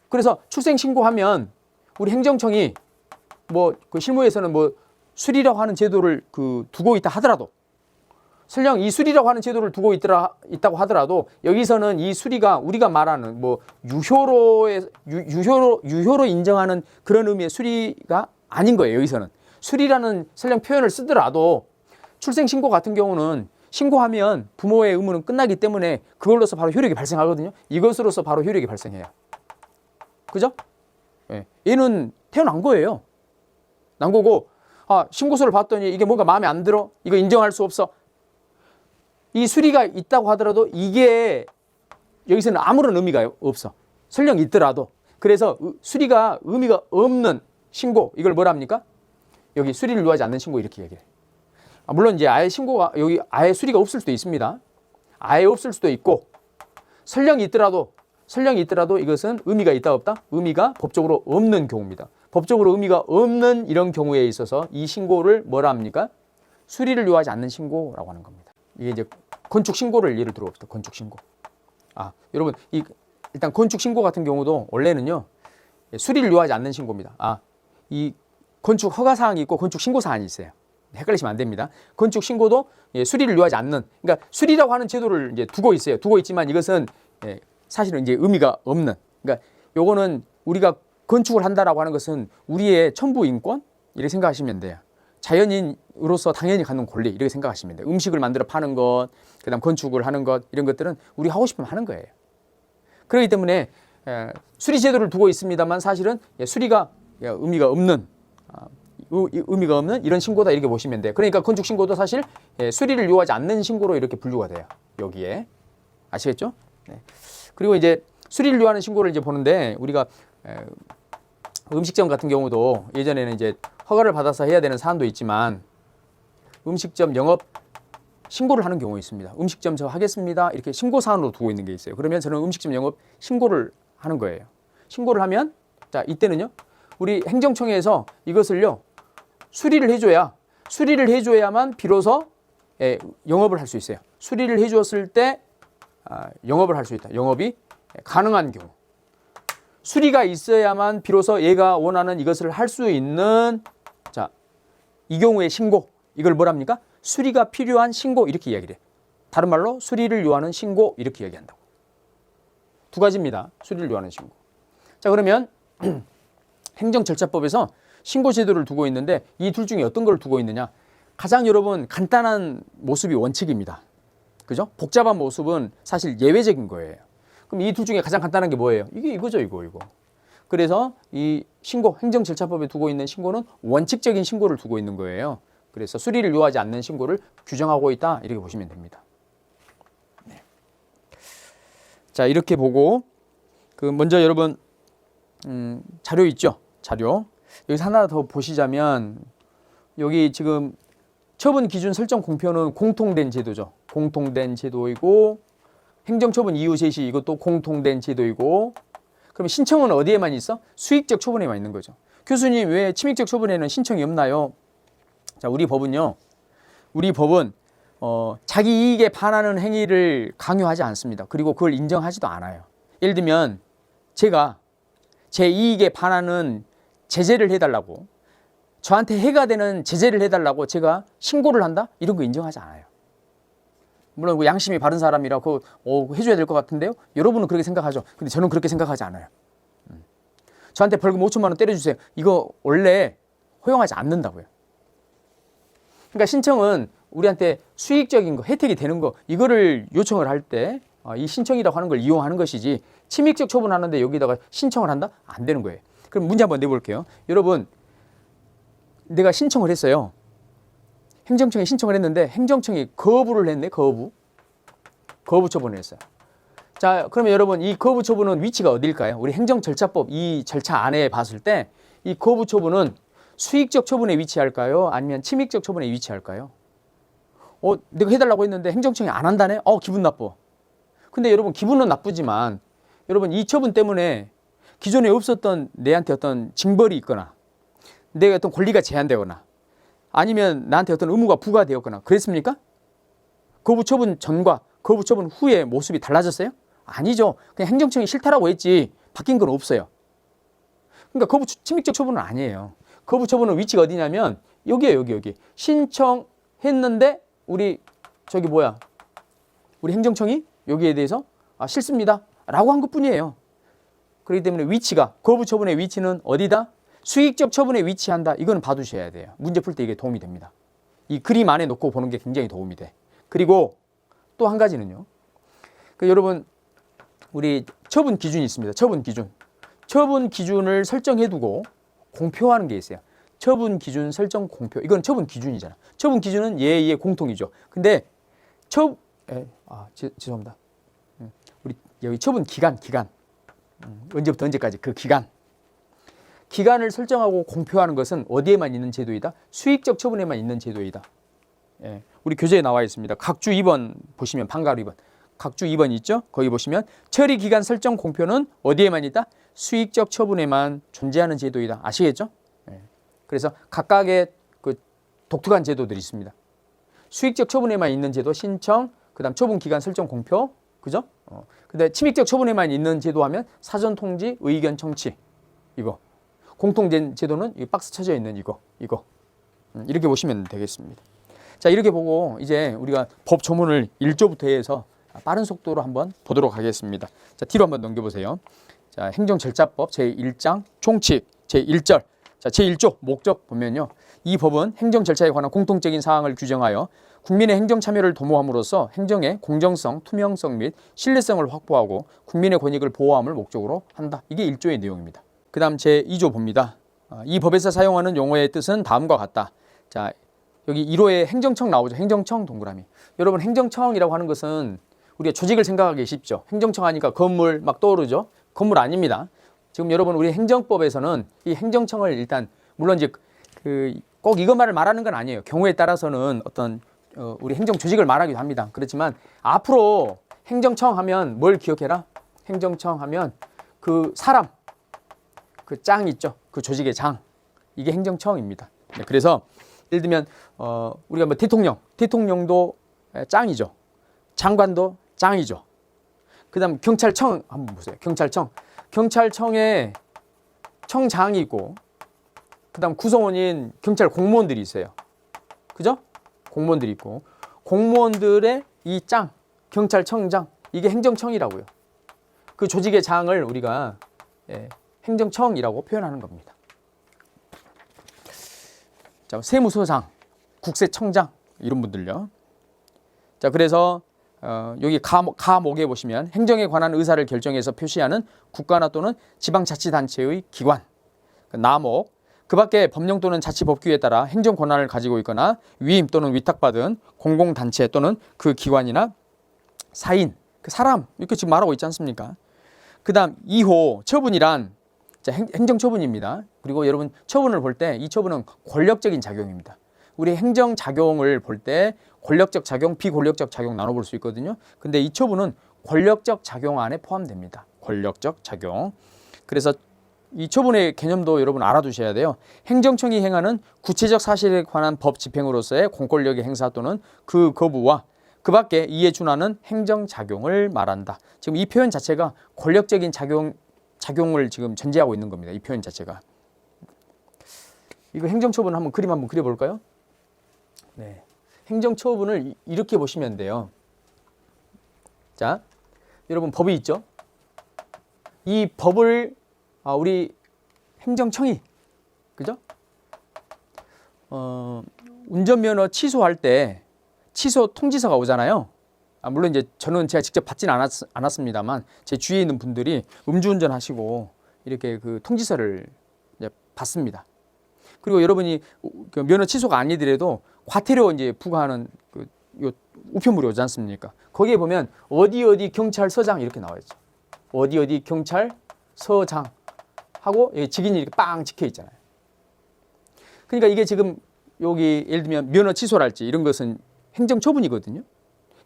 그래서 출생신고하면 우리 행정청이 그 실무에서는 수리라고 하는 제도를 두고 있다 하더라도, 설령 이 수리라고 하는 제도를 두고 있다고 하더라도 여기서는 이 수리가 우리가 말하는 유효로 인정하는 그런 의미의 수리가 아닌 거예요. 여기서는 수리라는 설령 표현을 쓰더라도 출생신고 같은 경우는 신고하면 부모의 의무는 끝나기 때문에 그걸로서 바로 효력이 발생하거든요. 이것으로서 바로 효력이 발생해요. 그죠? 예. 얘는 태어난 거예요. 난 거고, 신고서를 봤더니 이게 뭔가 마음에 안 들어? 이거 인정할 수 없어? 이 수리가 있다고 하더라도 이게 여기서는 아무런 의미가 없어. 설령 있더라도. 그래서 수리가 의미가 없는 신고, 이걸 뭐라 합니까? 여기 수리를 요하지 않는 신고 이렇게 얘기해요. 물론 이제 아예 신고가 여기 아예 수리가 없을 수도 있습니다. 아예 없을 수도 있고, 설령 있더라도 이것은 의미가 있다 없다? 의미가 법적으로 없는 경우입니다. 법적으로 의미가 없는 이런 경우에 있어서 이 신고를 뭐라 합니까? 수리를 요하지 않는 신고라고 하는 겁니다. 이게 이제 건축 신고를 예를 들어 봅시다. 건축 신고. 여러분 일단 건축 신고 같은 경우도 원래는요, 수리를 요하지 않는 신고입니다. 이 건축 허가 사항이 있고 건축 신고 사항이 있어요. 헷갈리시면 안 됩니다. 건축 신고도 수리를 요하지 않는, 그러니까 수리라고 하는 제도를 이제 두고 있어요. 두고 있지만 이것은 사실은 이제 의미가 없는, 그러니까 요거는 우리가 건축을 한다라고 하는 것은 우리의 천부 인권 이렇게 생각하시면 돼요. 자연인으로서 당연히 갖는 권리 이렇게 생각하시면 돼요. 음식을 만들어 파는 것, 그다음 건축을 하는 것 이런 것들은 우리 하고 싶으면 하는 거예요. 그렇기 때문에 수리 제도를 두고 있습니다만 사실은 수리가 의미가 없는 이런 신고다 이렇게 보시면 돼요. 그러니까 건축 신고도 사실 수리를 요하지 않는 신고로 이렇게 분류가 돼요. 여기에 아시겠죠? 네. 그리고 이제 수리를 요하는 신고를 이제 보는데 우리가 음식점 같은 경우도 예전에는 이제 허가를 받아서 해야 되는 사안도 있지만 음식점 영업 신고를 하는 경우가 있습니다. 음식점 저 하겠습니다. 이렇게 신고 사안으로 두고 있는 게 있어요. 그러면 저는 음식점 영업 신고를 하는 거예요. 신고를 하면 자 이때는요. 우리 행정청에서 이것을요. 수리를 해줘야만 비로소 영업을 할 수 있어요. 수리를 해주었을 때 영업을 할 수 있다. 영업이 가능한 경우. 수리가 있어야만 비로소 얘가 원하는 이것을 할 수 있는 자, 이 경우의 신고. 이걸 뭐랍니까? 수리가 필요한 신고 이렇게 이야기를 해. 다른 말로 수리를 요하는 신고 이렇게 이야기한다고. 두 가지입니다. 수리를 요하는 신고. 자, 그러면 행정절차법에서 신고 제도를 두고 있는데 이 둘 중에 어떤 걸 두고 있느냐? 가장 여러분 간단한 모습이 원칙입니다. 그죠? 복잡한 모습은 사실 예외적인 거예요. 그럼 이 둘 중에 가장 간단한 게 뭐예요? 이거죠, 이거. 그래서 이 신고, 행정절차법에 두고 있는 신고는 원칙적인 신고를 두고 있는 거예요. 그래서 수리를 요하지 않는 신고를 규정하고 있다 이렇게 보시면 됩니다. 네. 자, 이렇게 보고 먼저 여러분 자료 있죠? 자료. 여기서 하나 더 보시자면 여기 지금 처분 기준 설정 공표는 공통된 제도죠. 공통된 제도이고 행정처분 이유 제시 이것도 공통된 제도이고 그럼 신청은 어디에만 있어? 수익적 처분에만 있는 거죠. 교수님 왜 침익적 처분에는 신청이 없나요? 자, 우리 법은 자기 이익에 반하는 행위를 강요하지 않습니다. 그리고 그걸 인정하지도 않아요. 예를 들면 제가 제 이익에 반하는 제재를 해달라고 저한테 해가 되는 제재를 해달라고 제가 신고를 한다? 이런 거 인정하지 않아요. 물론 양심이 바른 사람이라 그거 해줘야 될 것 같은데요. 여러분은 그렇게 생각하죠. 근데 저는 그렇게 생각하지 않아요. 저한테 벌금 5천만 원 때려주세요. 이거 원래 허용하지 않는다고요. 그러니까 신청은 우리한테 수익적인 거, 혜택이 되는 거 이거를 요청을 할 때 이 신청이라고 하는 걸 이용하는 것이지 침익적 처분하는데 여기다가 신청을 한다? 안 되는 거예요. 그럼 문제 한번 내볼게요. 여러분 내가 신청을 했어요. 행정청에 신청을 했는데 행정청이 거부를 했네. 거부 처분을 했어요. 자, 그러면 여러분 이 거부 처분은 위치가 어딜까요? 우리 행정절차법 이 절차 안에 봤을 때 이 거부 처분은 수익적 처분에 위치할까요? 아니면 침익적 처분에 위치할까요? 내가 해달라고 했는데 행정청이 안 한다네? 기분 나빠. 근데 여러분 기분은 나쁘지만 여러분 이 처분 때문에 기존에 없었던 내한테 어떤 징벌이 있거나 내가 어떤 권리가 제한되거나 아니면 나한테 어떤 의무가 부과되었거나 그랬습니까? 거부 처분 전과 거부 처분 후에 모습이 달라졌어요? 아니죠. 그냥 행정청이 싫다라고 했지 바뀐 건 없어요. 그러니까 침익적 처분은 아니에요. 거부 처분은 위치가 어디냐면 여기에요. 여기. 신청했는데 우리 행정청이 여기에 대해서 싫습니다 라고 한 것뿐이에요. 그렇기 때문에 위치가 거부 처분의 위치는 어디다? 수익적 처분에 위치한다. 이건 봐두셔야 돼요. 문제 풀 때 이게 도움이 됩니다. 이 그림 안에 놓고 보는 게 굉장히 도움이 돼. 그리고 또 한 가지는요. 여러분 우리 처분 기준이 있습니다. 처분 기준을 설정해두고 공표하는 게 있어요. 처분 기준 설정 공표. 이건 처분 기준이잖아. 처분 기준은 예의 공통이죠. 근데 죄송합니다. 우리 여기 처분 기간. 언제부터 언제까지 그 기간을 설정하고 공표하는 것은 어디에만 있는 제도이다? 수익적 처분에만 있는 제도이다. 우리 교재에 나와 있습니다. 각주 2번 보시면 방가루 2번. 각주 2번 있죠? 거기 보시면 처리 기간 설정 공표는 어디에만 있다? 수익적 처분에만 존재하는 제도이다. 아시겠죠? 그래서 각각의 그 독특한 제도들이 있습니다. 수익적 처분에만 있는 제도 신청, 그다음 처분 기간 설정 공표, 그죠? 근데 침입적 처분에만 있는 제도하면 사전 통지, 의견 청취 이거. 공통된 제도는 이 박스 쳐져 있는 이거. 이렇게 보시면 되겠습니다. 자, 이렇게 보고 이제 우리가 법 조문을 1조부터 해서 빠른 속도로 한번 보도록 하겠습니다. 자, 뒤로 한번 넘겨보세요. 자, 행정절차법 제1장 총칙 제1절. 자, 제1조 목적 보면요. 이 법은 행정 절차에 관한 공통적인 사항을 규정하여 국민의 행정 참여를 도모함으로써 행정의 공정성, 투명성 및 신뢰성을 확보하고 국민의 권익을 보호함을 목적으로 한다. 이게 1조의 내용입니다. 그 다음 제2조 봅니다. 이 법에서 사용하는 용어의 뜻은 다음과 같다. 자, 여기 1호에 행정청 나오죠. 행정청 동그라미. 여러분, 행정청이라고 하는 것은 우리가 조직을 생각하기 쉽죠. 행정청 하니까 건물 막 떠오르죠. 건물 아닙니다. 지금 여러분, 우리 행정법에서는 이 행정청을 일단 물론 이제 꼭 이것만을 말하는 건 아니에요. 경우에 따라서는 어떤 우리 행정 조직을 말하기도 합니다. 그렇지만 앞으로 행정청 하면 뭘 기억해라? 행정청 하면 그 사람, 그 짱 있죠. 그 조직의 장. 이게 행정청입니다. 네, 그래서 예를 들면 우리가 뭐 대통령도 짱이죠. 장관도 짱이죠. 그다음 경찰청 한번 보세요. 경찰청에 청장이 있고, 그다음 구성원인 경찰 공무원들이 있어요. 그죠? 공무원들이 있고, 공무원들의 이 짱, 경찰청장, 이게 행정청이라고요. 그 조직의 장을 우리가 행정청이라고 표현하는 겁니다. 자, 세무서장, 국세청장 이런 분들요. 자, 그래서 여기 가목에 보시면 행정에 관한 의사를 결정해서 표시하는 국가나 또는 지방자치단체의 기관, 나목, 그 밖에 법령 또는 자치법규에 따라 행정 권한을 가지고 있거나 위임 또는 위탁받은 공공단체 또는 그 기관이나 사인, 그 사람 이렇게 지금 말하고 있지 않습니까? 그 다음 2호 처분이란 행정처분입니다. 그리고 여러분 처분을 볼 때 이 처분은 권력적인 작용입니다. 우리 행정작용을 볼 때 권력적 작용, 비권력적 작용 나눠볼 수 있거든요. 근데 이 처분은 권력적 작용 안에 포함됩니다. 권력적 작용. 그래서 이 처분의 개념도 여러분 알아두셔야 돼요. 행정청이 행하는 구체적 사실에 관한 법 집행으로서의 공권력의 행사 또는 그 거부와 그 밖에 이에 준하는 행정작용을 말한다. 지금 이 표현 자체가 권력적인 작용을 지금 전제하고 있는 겁니다. 이 표현 자체가. 이거 행정처분 한번 그림 한번 그려볼까요? 네. 행정처분을 이렇게 보시면 돼요. 자, 여러분 법이 있죠? 이 법을 우리 행정청이, 그죠? 운전면허 취소할 때 취소 통지서가 오잖아요. 물론 이제 저는 제가 직접 받지는 않았습니다만 제 주위에 있는 분들이 음주운전 하시고 이렇게 그 통지서를 이제 받습니다. 그리고 여러분이 그 면허 취소가 아니더라도 과태료 이제 부과하는 그 요 우편물이 오지 않습니까? 거기에 보면 어디 경찰서장 이렇게 나와 있죠. 어디 경찰서장 하고 직인이 이렇게 빵 찍혀 있잖아요. 그러니까 이게 지금 여기 예를 들면 면허 취소랄지 이런 것은 행정처분이거든요.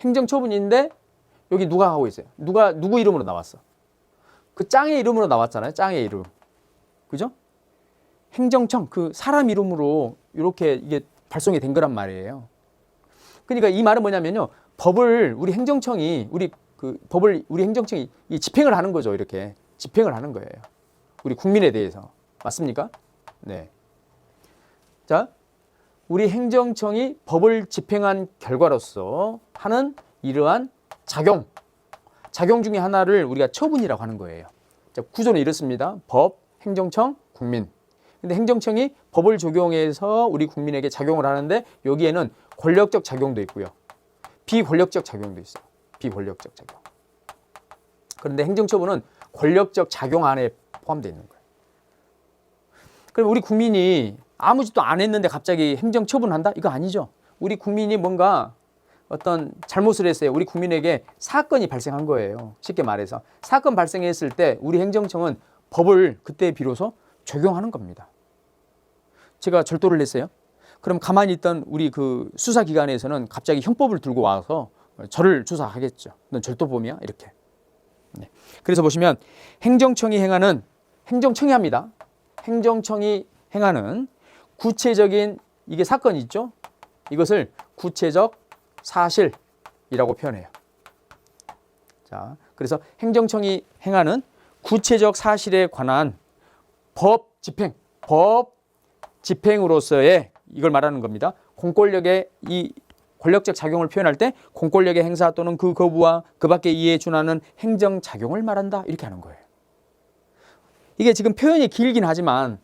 행정처분인데 여기 누가 하고 있어요? 누구 이름으로 나왔어? 그 짱의 이름으로 나왔잖아요. 짱의 이름. 그죠? 행정청, 그 사람 이름으로 이렇게 이게 발송이 된 거란 말이에요. 그러니까 이 말은 뭐냐면요. 법을 우리 행정청이 집행을 하는 거죠. 이렇게 집행을 하는 거예요. 우리 국민에 대해서. 맞습니까? 네. 자, 우리 행정청이 법을 집행한 결과로서 하는 이러한 작용 중에 하나를 우리가 처분이라고 하는 거예요. 자, 구조는 이렇습니다. 법, 행정청, 국민. 근데 행정청이 법을 적용해서 우리 국민에게 작용을 하는데 여기에는 권력적 작용도 있고요. 비권력적 작용도 있어요. 비권력적 작용. 그런데 행정처분은 권력적 작용 안에 포함되어 있는 거예요. 그럼 우리 국민이 아무 짓도 안 했는데 갑자기 행정처분한다? 이거 아니죠. 우리 국민이 뭔가 어떤 잘못을 했어요. 우리 국민에게 사건이 발생한 거예요. 쉽게 말해서. 사건 발생했을 때 우리 행정청은 법을 그때 비로소 적용하는 겁니다. 제가 절도를 했어요. 그럼 가만히 있던 우리 그 수사기관에서는 갑자기 형법을 들고 와서 저를 조사하겠죠. 넌 절도범이야? 이렇게. 네. 그래서 보시면 행정청이 합니다. 행정청이 행하는 구체적인 이게 사건이 있죠. 이것을 구체적 사실이라고 표현해요. 자, 그래서 행정청이 행하는 구체적 사실에 관한 법 집행으로서의 이걸 말하는 겁니다. 공권력의 이 권력적 작용을 표현할 때 공권력의 행사 또는 그 거부와 그 밖의 이해에 준하는 행정작용을 말한다. 이렇게 하는 거예요. 이게 지금 표현이 길긴 하지만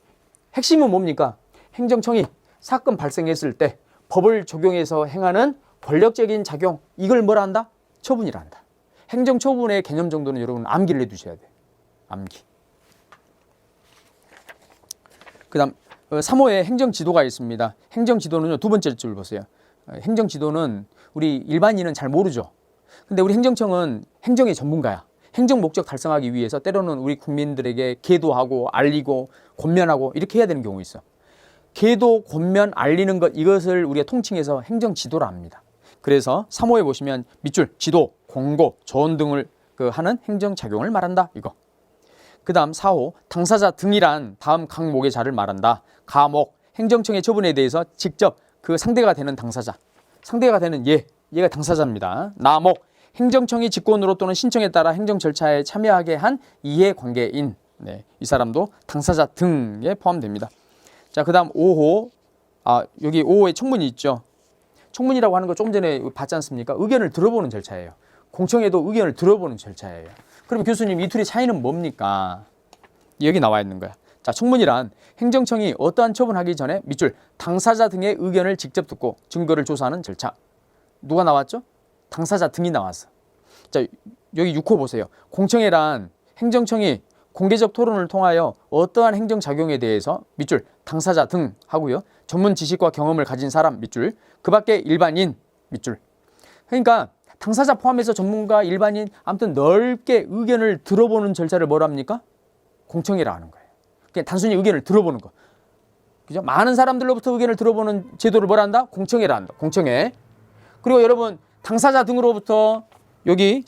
핵심은 뭡니까? 행정청이 사건 발생했을 때 법을 적용해서 행하는 권력적인 작용, 이걸 뭐라 한다? 처분이라 한다. 행정처분의 개념 정도는 여러분 암기를 해두셔야 돼요. 암기. 그 다음 3호에 행정지도가 있습니다. 행정지도는요, 두 번째 줄 보세요. 행정지도는 우리 일반인은 잘 모르죠. 근데 우리 행정청은 행정의 전문가야. 행정 목적 달성하기 위해서 때로는 우리 국민들에게 계도하고 알리고 권면하고 이렇게 해야 되는 경우 있어. 계도, 권면, 알리는 것, 이것을 우리가 통칭해서 행정지도라 합니다. 그래서 3호에 보시면 밑줄, 지도, 공고, 조언 등을 하는 행정작용을 말한다. 이거. 그 다음 4호, 당사자 등이란 다음 각목의 자를 말한다. 가목, 행정청의 처분에 대해서 직접 그 상대가 되는 당사자. 상대가 되는 얘가 당사자입니다. 나목, 행정청이 직권으로 또는 신청에 따라 행정 절차에 참여하게 한 이해관계인. 네, 이 사람도 당사자 등에 포함됩니다. 자, 그 다음 5호, 여기 5호에 청문이 있죠. 청문이라고 하는 거 조금 전에 봤지 않습니까? 의견을 들어보는 절차예요. 공청회도 의견을 들어보는 절차예요. 그럼 교수님, 이 둘의 차이는 뭡니까? 여기 나와 있는 거야. 자, 청문이란 행정청이 어떠한 처분하기 전에 밑줄 당사자 등의 의견을 직접 듣고 증거를 조사하는 절차. 누가 나왔죠? 당사자 등이 나왔어. 자, 여기 6호 보세요. 공청회란 행정청이 공개적 토론을 통하여 어떠한 행정작용에 대해서 밑줄 당사자 등 하고요. 전문 지식과 경험을 가진 사람 밑줄 그 밖에 일반인 밑줄. 그러니까 당사자 포함해서 전문가, 일반인 아무튼 넓게 의견을 들어보는 절차를 뭐라 합니까? 공청회라 하는 거예요. 그냥 단순히 의견을 들어보는 거. 그죠? 많은 사람들로부터 의견을 들어보는 제도를 뭐라 한다? 공청회라 한다. 공청회. 그리고 여러분 당사자 등으로부터 여기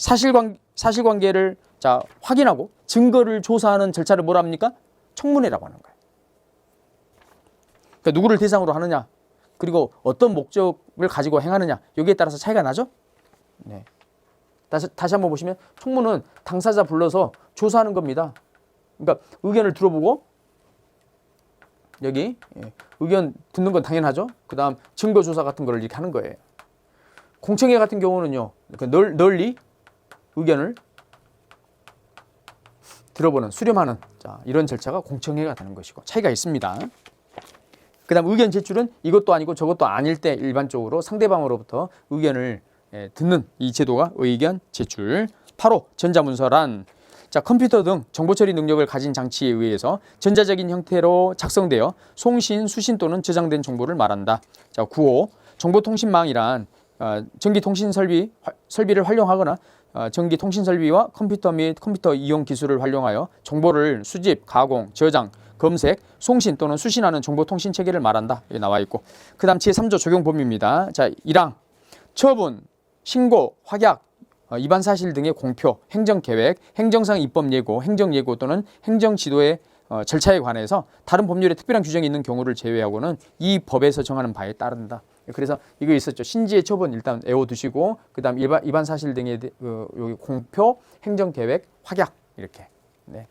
사실관계를 자 확인하고 증거를 조사하는 절차를 뭐라 합니까? 청문회라고 하는 거예요. 그러니까 누구를 대상으로 하느냐, 그리고 어떤 목적을 가지고 행하느냐, 여기에 따라서 차이가 나죠? 네. 다시 한번 보시면 청문은 당사자 불러서 조사하는 겁니다. 그러니까 의견을 들어보고 여기 의견 듣는 건 당연하죠. 그 다음 증거 조사 같은 걸 이렇게 하는 거예요. 공청회 같은 경우는요, 널리 의견을 들어보는, 수렴하는 이런 절차가 공청회가 되는 것이고 차이가 있습니다. 그 다음 의견 제출은 이것도 아니고 저것도 아닐 때 일반적으로 상대방으로부터 의견을 듣는 이 제도가 의견 제출. 8호 전자문서란 컴퓨터 등 정보처리 능력을 가진 장치에 의해서 전자적인 형태로 작성되어 송신, 수신 또는 저장된 정보를 말한다. 9호 정보통신망이란 전기통신 설비를 활용하거나 전기통신설비와 컴퓨터 및 컴퓨터 이용 기술을 활용하여 정보를 수집, 가공, 저장, 검색, 송신 또는 수신하는 정보통신 체계를 말한다. 여기 나와 있고. 그 다음 제3조 적용 범위입니다. 자, 1항 처분, 신고, 확약, 위반 사실 등의 공표, 행정계획, 행정상 입법 예고, 행정예고 또는 행정지도의 절차에 관해서 다른 법률에 특별한 규정이 있는 경우를 제외하고는 이 법에서 정하는 바에 따른다. 그래서 이거 있었죠. 신지의 처분 일단 외워두시고 그 다음 위반 사실 등의 여기 공표, 행정계획, 확약 이렇게. 네.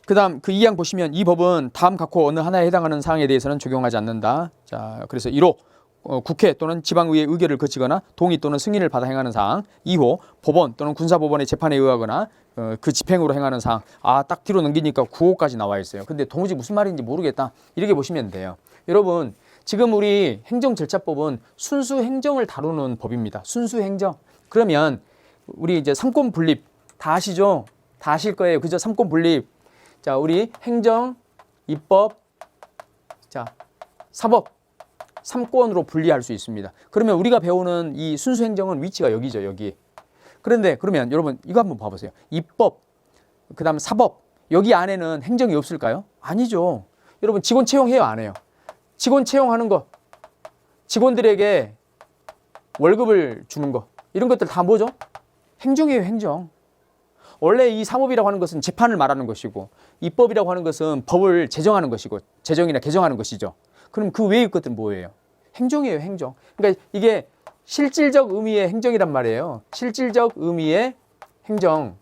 그 다음 그 2항 보시면 이 법은 다음 각호 어느 하나에 해당하는 사항에 대해서는 적용하지 않는다. 자, 그래서 1호 국회 또는 지방의회 의결을 거치거나 동의 또는 승인을 받아 행하는 사항. 2호 법원 또는 군사법원의 재판에 의하거나 그 집행으로 행하는 사항. 딱 뒤로 넘기니까 9호까지 나와 있어요. 근데 도무지 무슨 말인지 모르겠다. 이렇게 보시면 돼요. 여러분 지금 우리 행정절차법은 순수 행정을 다루는 법입니다. 순수 행정. 그러면 우리 이제 삼권 분립 다 아시죠? 다 아실 거예요. 그죠? 삼권 분립. 자, 우리 행정, 입법, 사법 3권으로 분리할 수 있습니다. 그러면 우리가 배우는 이 순수 행정은 위치가 여기죠, 여기. 그런데 그러면 여러분 이거 한번 봐보세요. 입법, 그 다음 사법, 여기 안에는 행정이 없을까요? 아니죠. 여러분 직원 채용해요, 안 해요? 직원 채용하는 거, 직원들에게 월급을 주는 거, 이런 것들 다 뭐죠? 행정이에요, 행정. 원래 이 사법이라고 하는 것은 재판을 말하는 것이고 입법이라고 하는 것은 법을 제정하는 것이고 제정이나 개정하는 것이죠. 그럼 그 외의 것들은 뭐예요? 행정이에요, 행정. 그러니까 이게 실질적 의미의 행정이란 말이에요. 실질적 의미의 행정.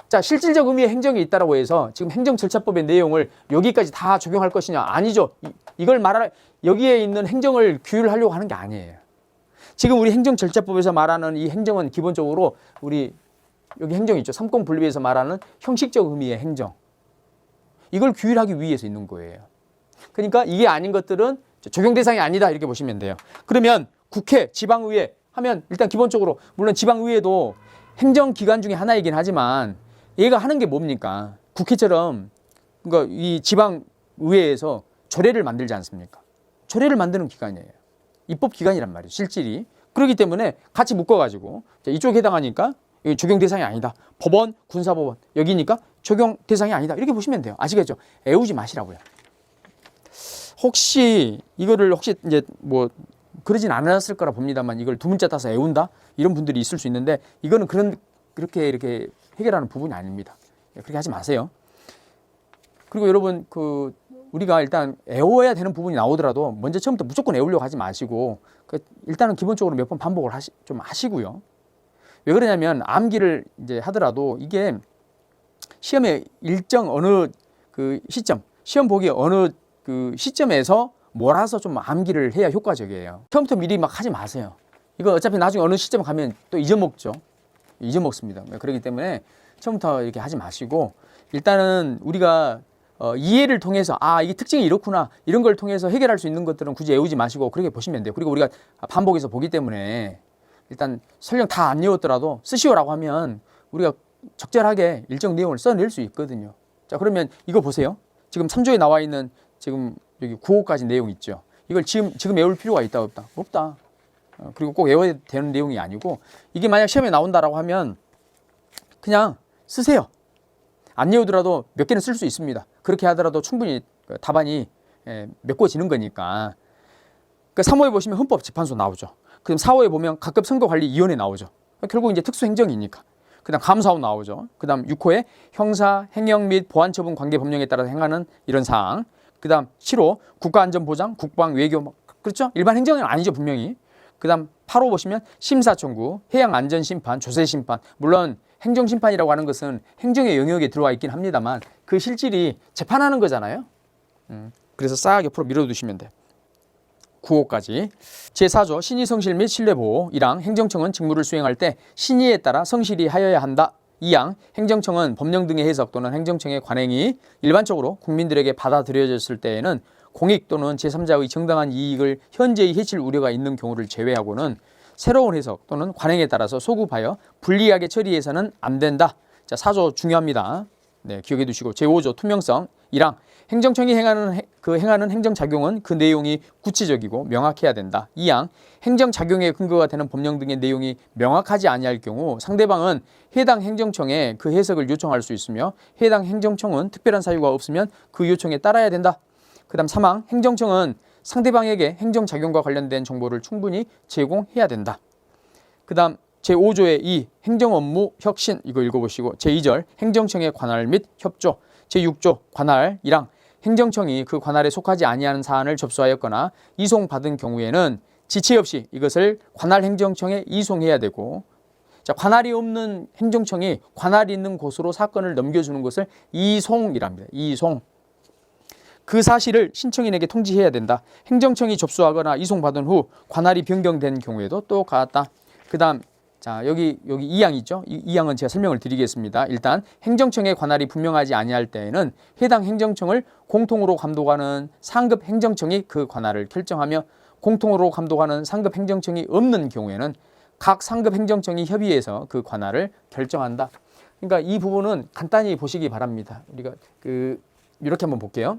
자, 실질적 의미의 행정이 있다라고 해서 지금 행정절차법의 내용을 여기까지 다 적용할 것이냐? 아니죠. 이걸 말할 여기에 있는 행정을 규율하려고 하는 게 아니에요. 지금 우리 행정절차법에서 말하는 이 행정은 기본적으로 우리 여기 행정 있죠. 삼권분립에서 말하는 형식적 의미의 행정. 이걸 규율하기 위해서 있는 거예요. 그러니까 이게 아닌 것들은 적용 대상이 아니다 이렇게 보시면 돼요. 그러면 국회, 지방의회 하면 일단 기본적으로 물론 지방의회도 행정기관 중에 하나이긴 하지만 얘가 하는 게 뭡니까? 국회처럼 그러니까 이 지방의회에서 조례를 만들지 않습니까? 조례를 만드는 기관이에요. 입법기관이란 말이에요. 실질이. 그렇기 때문에 같이 묶어가지고 이쪽에 해당하니까 적용 대상이 아니다. 법원, 군사법원 여기니까 적용 대상이 아니다. 이렇게 보시면 돼요. 아시겠죠? 애우지 마시라고요. 혹시 이거를 이제 뭐 그러진 않았을 거라 봅니다만 이걸 두 문자 따서 애운다 이런 분들이 있을 수 있는데 이거는 그렇게 이렇게 해결하는 부분이 아닙니다. 그렇게 하지 마세요. 그리고 여러분 우리가 일단 애워야 되는 부분이 나오더라도 먼저 처음부터 무조건 애우려고 하지 마시고 일단은 기본적으로 몇 번 반복을 좀 하시고요. 왜 그러냐면 암기를 이제 하더라도 이게 시험에 일정 어느 시점, 시험 보기 어느 시점에서 몰아서 좀 암기를 해야 효과적이에요. 처음부터 미리 막 하지 마세요. 이거 어차피 나중에 어느 시점 가면 또 잊어먹죠. 잊어먹습니다. 그렇기 때문에 처음부터 이렇게 하지 마시고 일단은 우리가 이해를 통해서 이게 특징이 이렇구나 이런 걸 통해서 해결할 수 있는 것들은 굳이 애우지 마시고 그렇게 보시면 돼요. 그리고 우리가 반복해서 보기 때문에 일단 설령 다 안 외웠더라도 쓰시오라고 하면 우리가 적절하게 일정 내용을 써낼 수 있거든요. 자, 그러면 이거 보세요. 지금 3조에 나와 있는 지금 여기 9호까지 내용 있죠. 이걸 지금 외울 필요가 있다 없다? 없다. 그리고 꼭 외워야 되는 내용이 아니고 이게 만약 시험에 나온다라고 하면 그냥 쓰세요. 안 외우더라도 몇 개는 쓸 수 있습니다. 그렇게 하더라도 충분히 답안이 메꿔지는 거니까. 3호에 보시면 헌법재판소 나오죠. 그럼 4호에 보면 각급 선거관리위원회 나오죠. 결국 이제 특수행정이니까. 그 다음 감사원 나오죠. 그 다음 6호에 형사, 행영 및 보안처분 관계 법령에 따라서 행하는 이런 사항. 그 다음 7호 국가안전보장, 국방, 외교 그렇죠? 일반 행정은 아니죠 분명히. 그 다음 8호 보시면 심사청구, 해양안전심판, 조세심판. 물론 행정심판이라고 하는 것은 행정의 영역에 들어와 있긴 합니다만 그 실질이 재판하는 거잖아요. 그래서 싹 옆으로 밀어두시면 돼요. 9호까지. 제4조 신의성실 및 신뢰보호 1항 행정청은 직무를 수행할 때 신의에 따라 성실히 하여야 한다. 2항 행정청은 법령 등의 해석 또는 행정청의 관행이 일반적으로 국민들에게 받아들여졌을 때에는 공익 또는 제3자의 정당한 이익을 현재히 해칠 우려가 있는 경우를 제외하고는 새로운 해석 또는 관행에 따라서 소급하여 불리하게 처리해서는 안 된다. 자, 4조 중요합니다. 네, 기억해 두시고 제5조 투명성 1항 행정청이 행하는 행정작용은 그 내용이 구체적이고 명확해야 된다. 2항 행정작용의 근거가 되는 법령 등의 내용이 명확하지 아니할 경우 상대방은 해당 행정청에 그 해석을 요청할 수 있으며 해당 행정청은 특별한 사유가 없으면 그 요청에 따라야 된다. 그 다음 3항 행정청은 상대방에게 행정작용과 관련된 정보를 충분히 제공해야 된다. 그 다음 제5조의 2 행정업무 혁신 이거 읽어보시고 제2절 행정청의 관할 및 협조 제6조 관할 1항 행정청이 그 관할에 속하지 아니하는 사안을 접수하였거나 이송받은 경우에는 지체 없이 이것을 관할 행정청에 이송해야 되고 자, 관할이 없는 행정청이 관할이 있는 곳으로 사건을 넘겨주는 것을 이송이랍니다. 이송. 그 사실을 신청인에게 통지해야 된다. 행정청이 접수하거나 이송받은 후 관할이 변경된 경우에도 똑같다. 그 다음 자 여기 2항 있죠. 이 2항은 제가 설명을 드리겠습니다. 일단 행정청의 관할이 분명하지 아니할 때에는 해당 행정청을 공통으로 감독하는 상급 행정청이 그 관할을 결정하며 공통으로 감독하는 상급 행정청이 없는 경우에는 각 상급 행정청이 협의해서 그 관할을 결정한다. 그러니까 이 부분은 간단히 보시기 바랍니다. 우리가 이렇게 한번 볼게요.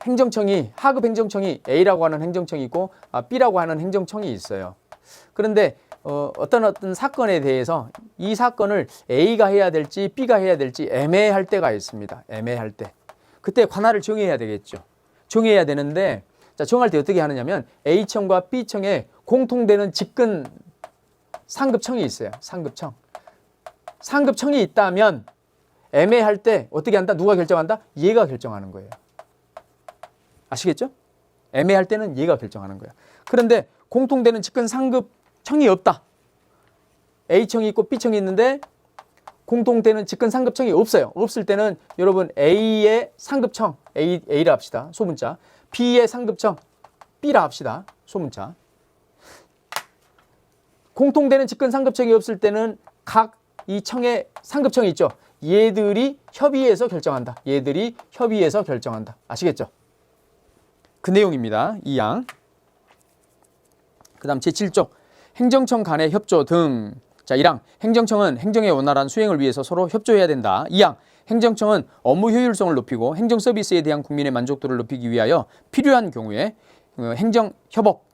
행정청이 하급 행정청이 A라고 하는 행정청이 있고 B라고 하는 행정청이 있어요. 그런데 어떤 사건에 대해서 이 사건을 A가 해야 될지 B가 해야 될지 애매할 때가 있습니다. 애매할 때. 그때 관할을 정해야 되겠죠. 정해야 되는데 자, 정할 때 어떻게 하느냐면 A청과 B청에 공통되는 직근 상급청이 있어요. 상급청. 상급청이 있다면 애매할 때 어떻게 한다? 누가 결정한다? 얘가 결정하는 거예요. 아시겠죠? 애매할 때는 얘가 결정하는 거야. 그런데 공통되는 직근 상급청이 없다. A청이 있고 B청이 있는데 공통되는 직근 상급청이 없어요. 없을 때는 여러분 A의 상급청, A라 합시다. 소문자. B의 상급청, B라 합시다. 소문자. 공통되는 직근 상급청이 없을 때는 각 이 청의 상급청이 있죠. 얘들이 협의해서 결정한다. 얘들이 협의해서 결정한다. 아시겠죠? 그 내용입니다. 2항. 그 다음 제7조 행정청 간의 협조 등. 자, 1항 행정청은 행정의 원활한 수행을 위해서 서로 협조해야 된다. 2항 행정청은 업무 효율성을 높이고 행정 서비스에 대한 국민의 만족도를 높이기 위하여 필요한 경우에 행정협업,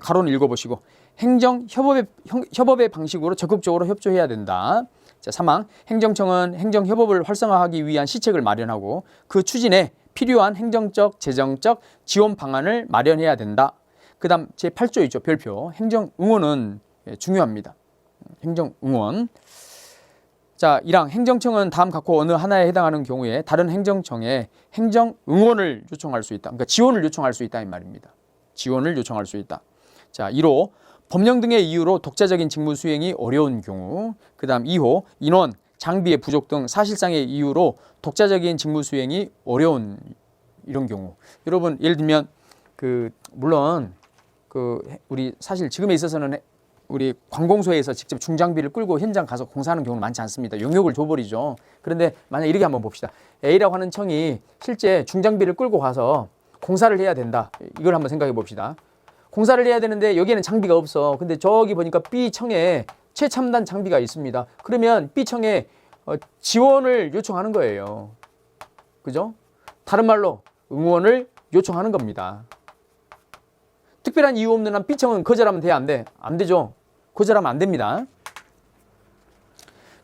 가로는 읽어보시고 행정협업의 방식으로 적극적으로 협조해야 된다. 자, 3항 행정청은 행정협업을 활성화하기 위한 시책을 마련하고 그 추진에 필요한 행정적, 재정적 지원 방안을 마련해야 된다. 그 다음 제8조 있죠. 별표. 행정응원은 중요합니다. 행정응원. 자, 1항 행정청은 다음 각호 어느 하나에 해당하는 경우에 다른 행정청에 행정응원을 요청할 수 있다. 그러니까 지원을 요청할 수 있다 이 말입니다. 지원을 요청할 수 있다. 자, 1호 법령 등의 이유로 독자적인 직무 수행이 어려운 경우. 그 다음 2호 인원, 장비의 부족 등 사실상의 이유로 독자적인 직무 수행이 어려운 이런 경우. 여러분 예를 들면 물론 우리 사실 지금에 있어서는 우리 관공서에서 직접 중장비를 끌고 현장 가서 공사하는 경우는 많지 않습니다. 용역을 줘버리죠. 그런데 만약 이렇게 한번 봅시다. A라고 하는 청이 실제 중장비를 끌고 가서 공사를 해야 된다. 이걸 한번 생각해 봅시다. 공사를 해야 되는데 여기에는 장비가 없어. 근데 저기 보니까 B청에 최첨단 장비가 있습니다. 그러면 B청에 지원을 요청하는 거예요. 그죠? 다른 말로 응원을 요청하는 겁니다. 특별한 이유 없는 한 B청은 거절하면 돼? 안 돼? 안 되죠. 거절하면 안 됩니다.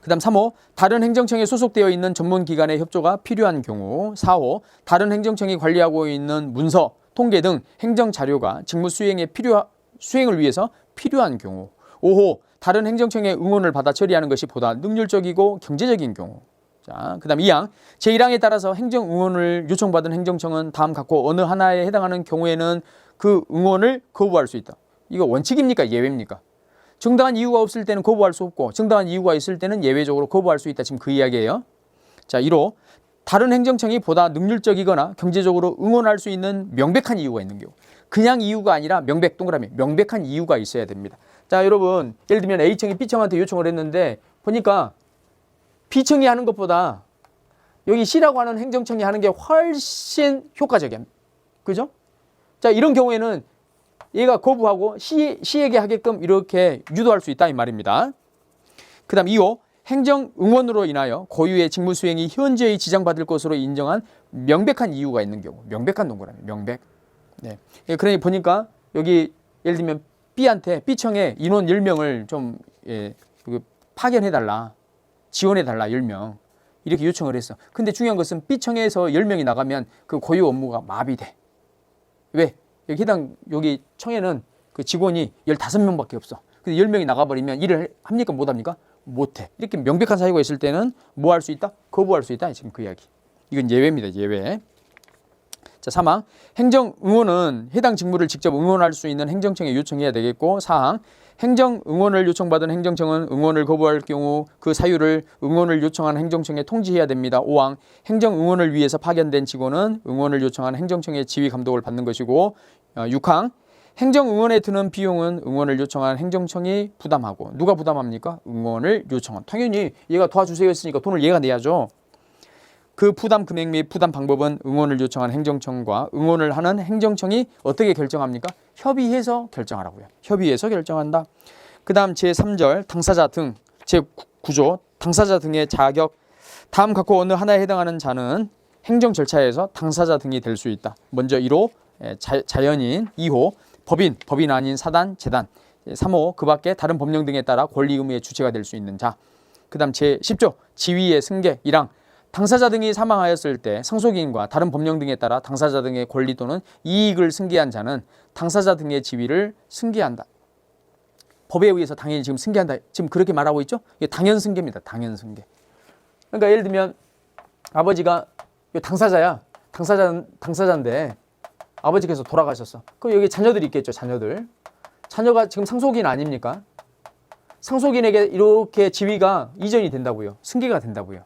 그 다음 3호 다른 행정청에 소속되어 있는 전문기관의 협조가 필요한 경우. 4호 다른 행정청이 관리하고 있는 문서, 통계 등 행정자료가 직무 수행을 위해서 필요한 경우. 5호 다른 행정청의 응원을 받아 처리하는 것이 보다 능률적이고 경제적인 경우. 자, 그 다음 2항 제1항에 따라서 행정응원을 요청받은 행정청은 다음 각호 어느 하나에 해당하는 경우에는 그 응원을 거부할 수 있다. 이거 원칙입니까? 예외입니까? 정당한 이유가 없을 때는 거부할 수 없고 정당한 이유가 있을 때는 예외적으로 거부할 수 있다. 지금 그 이야기예요. 자, 1호 다른 행정청이 보다 능률적이거나 경제적으로 응원할 수 있는 명백한 이유가 있는 경우. 그냥 이유가 아니라 명백한 이유가 있어야 됩니다. 자, 여러분 예를 들면 A청이 B청한테 요청을 했는데 보니까 B청이 하는 것보다 여기 C라고 하는 행정청이 하는 게 훨씬 효과적이야. 그죠? 자, 이런 경우에는 얘가 거부하고 C에게 하게끔 이렇게 유도할 수 있다 이 말입니다. 그 다음 2호 행정응원으로 인하여 고유의 직무 수행이 현저히 지장받을 것으로 인정한 명백한 이유가 있는 경우. 명백한 동그라미. 명백. 네. 그러니 보니까 여기 예를 들면 B한테 B청에 인원 10명을 좀 파견해달라. 지원해달라 10명. 이렇게 요청을 했어. 근데 중요한 것은 B청에서 10명이 나가면 그 고유 업무가 마비돼. 왜? 여기 청에는 그 직원이 15명밖에 없어. 근데 10명이 나가버리면 일을 합니까? 못합니까? 못해. 이렇게 명백한 사유가 있을 때는 뭐 할 수 있다? 거부할 수 있다. 지금 그 이야기. 이건 예외입니다. 예외. 자, 3항 행정응원은 해당 직무를 직접 응원할 수 있는 행정청에 요청해야 되겠고 4항 행정응원을 요청받은 행정청은 응원을 거부할 경우 그 사유를 응원을 요청한 행정청에 통지해야 됩니다. 5항 행정응원을 위해서 파견된 직원은 응원을 요청한 행정청의 지휘 감독을 받는 것이고 6항 행정응원에 드는 비용은 응원을 요청한 행정청이 부담하고 누가 부담합니까? 응원을 요청한. 당연히 얘가 도와주세요 했으니까 돈을 얘가 내야죠. 그 부담 금액 및 부담 방법은 응원을 요청한 행정청과 응원을 하는 행정청이 어떻게 결정합니까? 협의해서 결정하라고요. 협의해서 결정한다. 그 다음 제3절 당사자 등 제9조 당사자 등의 자격 다음 각호 어느 하나에 해당하는 자는 행정 절차에서 당사자 등이 될 수 있다. 먼저 1호 자연인, 2호 법인 아닌 사단, 재단, 3호 그 밖에 다른 법령 등에 따라 권리 의무의 주체가 될 수 있는 자. 그 다음 제10조 지위의 승계 1항 당사자 등이 사망하였을 때 상속인과 다른 법령 등에 따라 당사자 등의 권리 또는 이익을 승계한 자는 당사자 등의 지위를 승계한다. 법에 의해서 당연히 지금 승계한다. 지금 그렇게 말하고 있죠? 이게 당연 승계입니다. 당연 승계. 그러니까 예를 들면 아버지가 당사자야. 당사자인데 아버지께서 돌아가셨어. 그럼 여기 자녀들이 있겠죠. 자녀들 자녀가 지금 상속인 아닙니까? 상속인에게 이렇게 지위가 이전이 된다고요. 승계가 된다고요.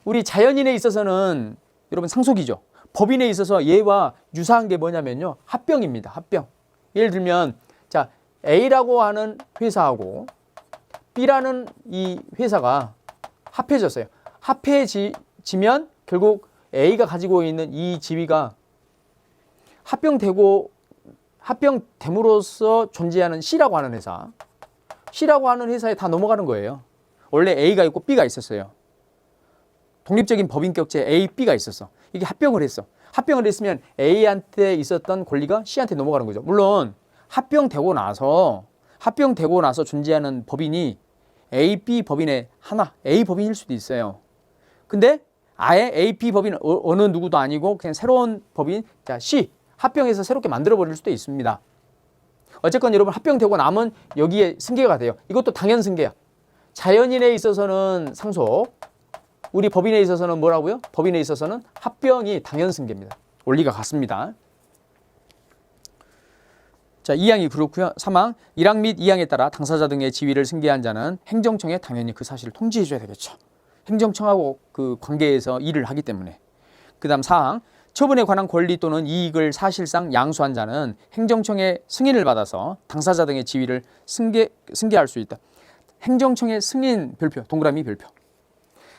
우리 자연인에 있어서는 여러분 상속이죠. 법인에 있어서 얘와 유사한 게 뭐냐면요. 합병입니다. 합병. 예를 들면 자 A라고 하는 회사하고 B라는 이 회사가 합해졌어요. 합해지면 결국 A가 가지고 있는 이 지위가 합병됨으로써 존재하는 C라고 하는 회사, C라고 하는 회사에 다 넘어가는 거예요. 원래 A가 있고 B가 있었어요. 독립적인 법인격제 A, B가 있었어. 이게 합병을 했어. 합병을 했으면 A한테 있었던 권리가 C한테 넘어가는 거죠. 물론 합병되고 나서 존재하는 법인이 A, B 법인의 하나, A 법인일 수도 있어요. 근데 아예 A, B 법인 어느 누구도 아니고 그냥 새로운 법인 자 C 합병해서 새롭게 만들어 버릴 수도 있습니다. 어쨌건 여러분 합병되고 나면 여기에 승계가 돼요. 이것도 당연 승계야. 자연인에 있어서는 상속, 우리 법인에 있어서는 뭐라고요? 법인에 있어서는 합병이 당연 승계입니다. 원리가 같습니다. 자, 2항이 그렇고요. 3항, 1항 및 2항에 따라 당사자 등의 지위를 승계한 자는 행정청에 당연히 그 사실을 통지해 줘야 되겠죠. 행정청하고 그 관계에서 일을 하기 때문에. 그 다음 4항, 처분에 관한 권리 또는 이익을 사실상 양수한 자는 행정청의 승인을 받아서 당사자 등의 지위를 승계할 수 있다. 행정청의 승인 별표, 동그라미 별표.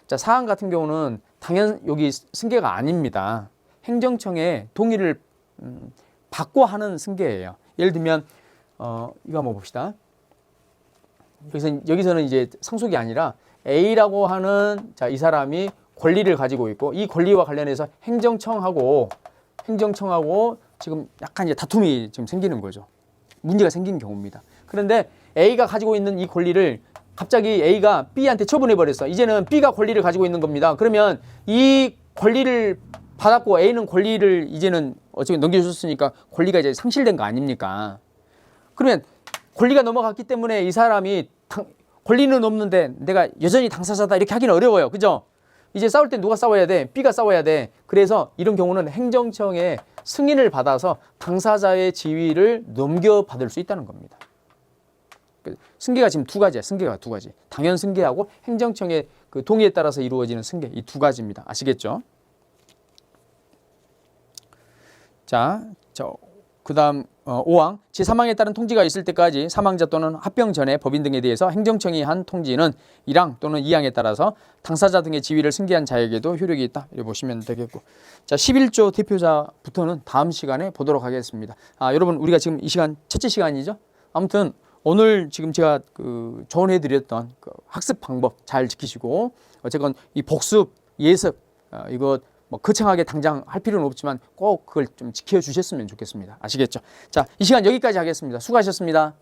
자, 4항 같은 경우는 당연 여기 승계가 아닙니다. 행정청의 동의를 받고 하는 승계예요. 예를 들면 이거 한번 봅시다. 여기서는 이제 상속이 아니라 A라고 하는 자, 이 사람이 권리를 가지고 있고 이 권리와 관련해서 행정청하고 지금 약간 이제 다툼이 지금 생기는 거죠. 문제가 생긴 경우입니다. 그런데 A가 가지고 있는 이 권리를 갑자기 A가 B한테 처분해 버렸어. 이제는 B가 권리를 가지고 있는 겁니다. 그러면 이 권리를 받았고 A는 권리를 이제는 어차피 넘겨줬으니까 권리가 이제 상실된 거 아닙니까? 그러면 권리가 넘어갔기 때문에 이 사람이 권리는 없는데 내가 여전히 당사자다 이렇게 하기는 어려워요. 그죠? 이제 싸울 때 누가 싸워야 돼? B가 싸워야 돼. 그래서 이런 경우는 행정청의 승인을 받아서 당사자의 지위를 넘겨받을 수 있다는 겁니다. 승계가 지금 두 가지야. 승계가 두 가지. 당연 승계하고 행정청의 그 동의에 따라서 이루어지는 승계. 이 두 가지입니다. 아시겠죠? 자, 그 다음 5항 제3항에 따른 통지가 있을 때까지 사망자 또는 합병 전에 법인 등에 대해서 행정청이 한 통지는 1항 또는 2항에 따라서 당사자 등의 지위를 승계한 자에게도 효력이 있다. 이렇게 보시면 되겠고, 자 11조 대표자부터는 다음 시간에 보도록 하겠습니다. 여러분 우리가 지금 이 시간 첫째 시간이죠. 아무튼 오늘 지금 제가 그 조언해드렸던 그 학습 방법 잘 지키시고, 어쨌건 이 복습, 예습 이거 뭐 거창하게 당장 할 필요는 없지만 꼭 그걸 좀 지켜주셨으면 좋겠습니다. 아시겠죠? 자, 이 시간 여기까지 하겠습니다. 수고하셨습니다.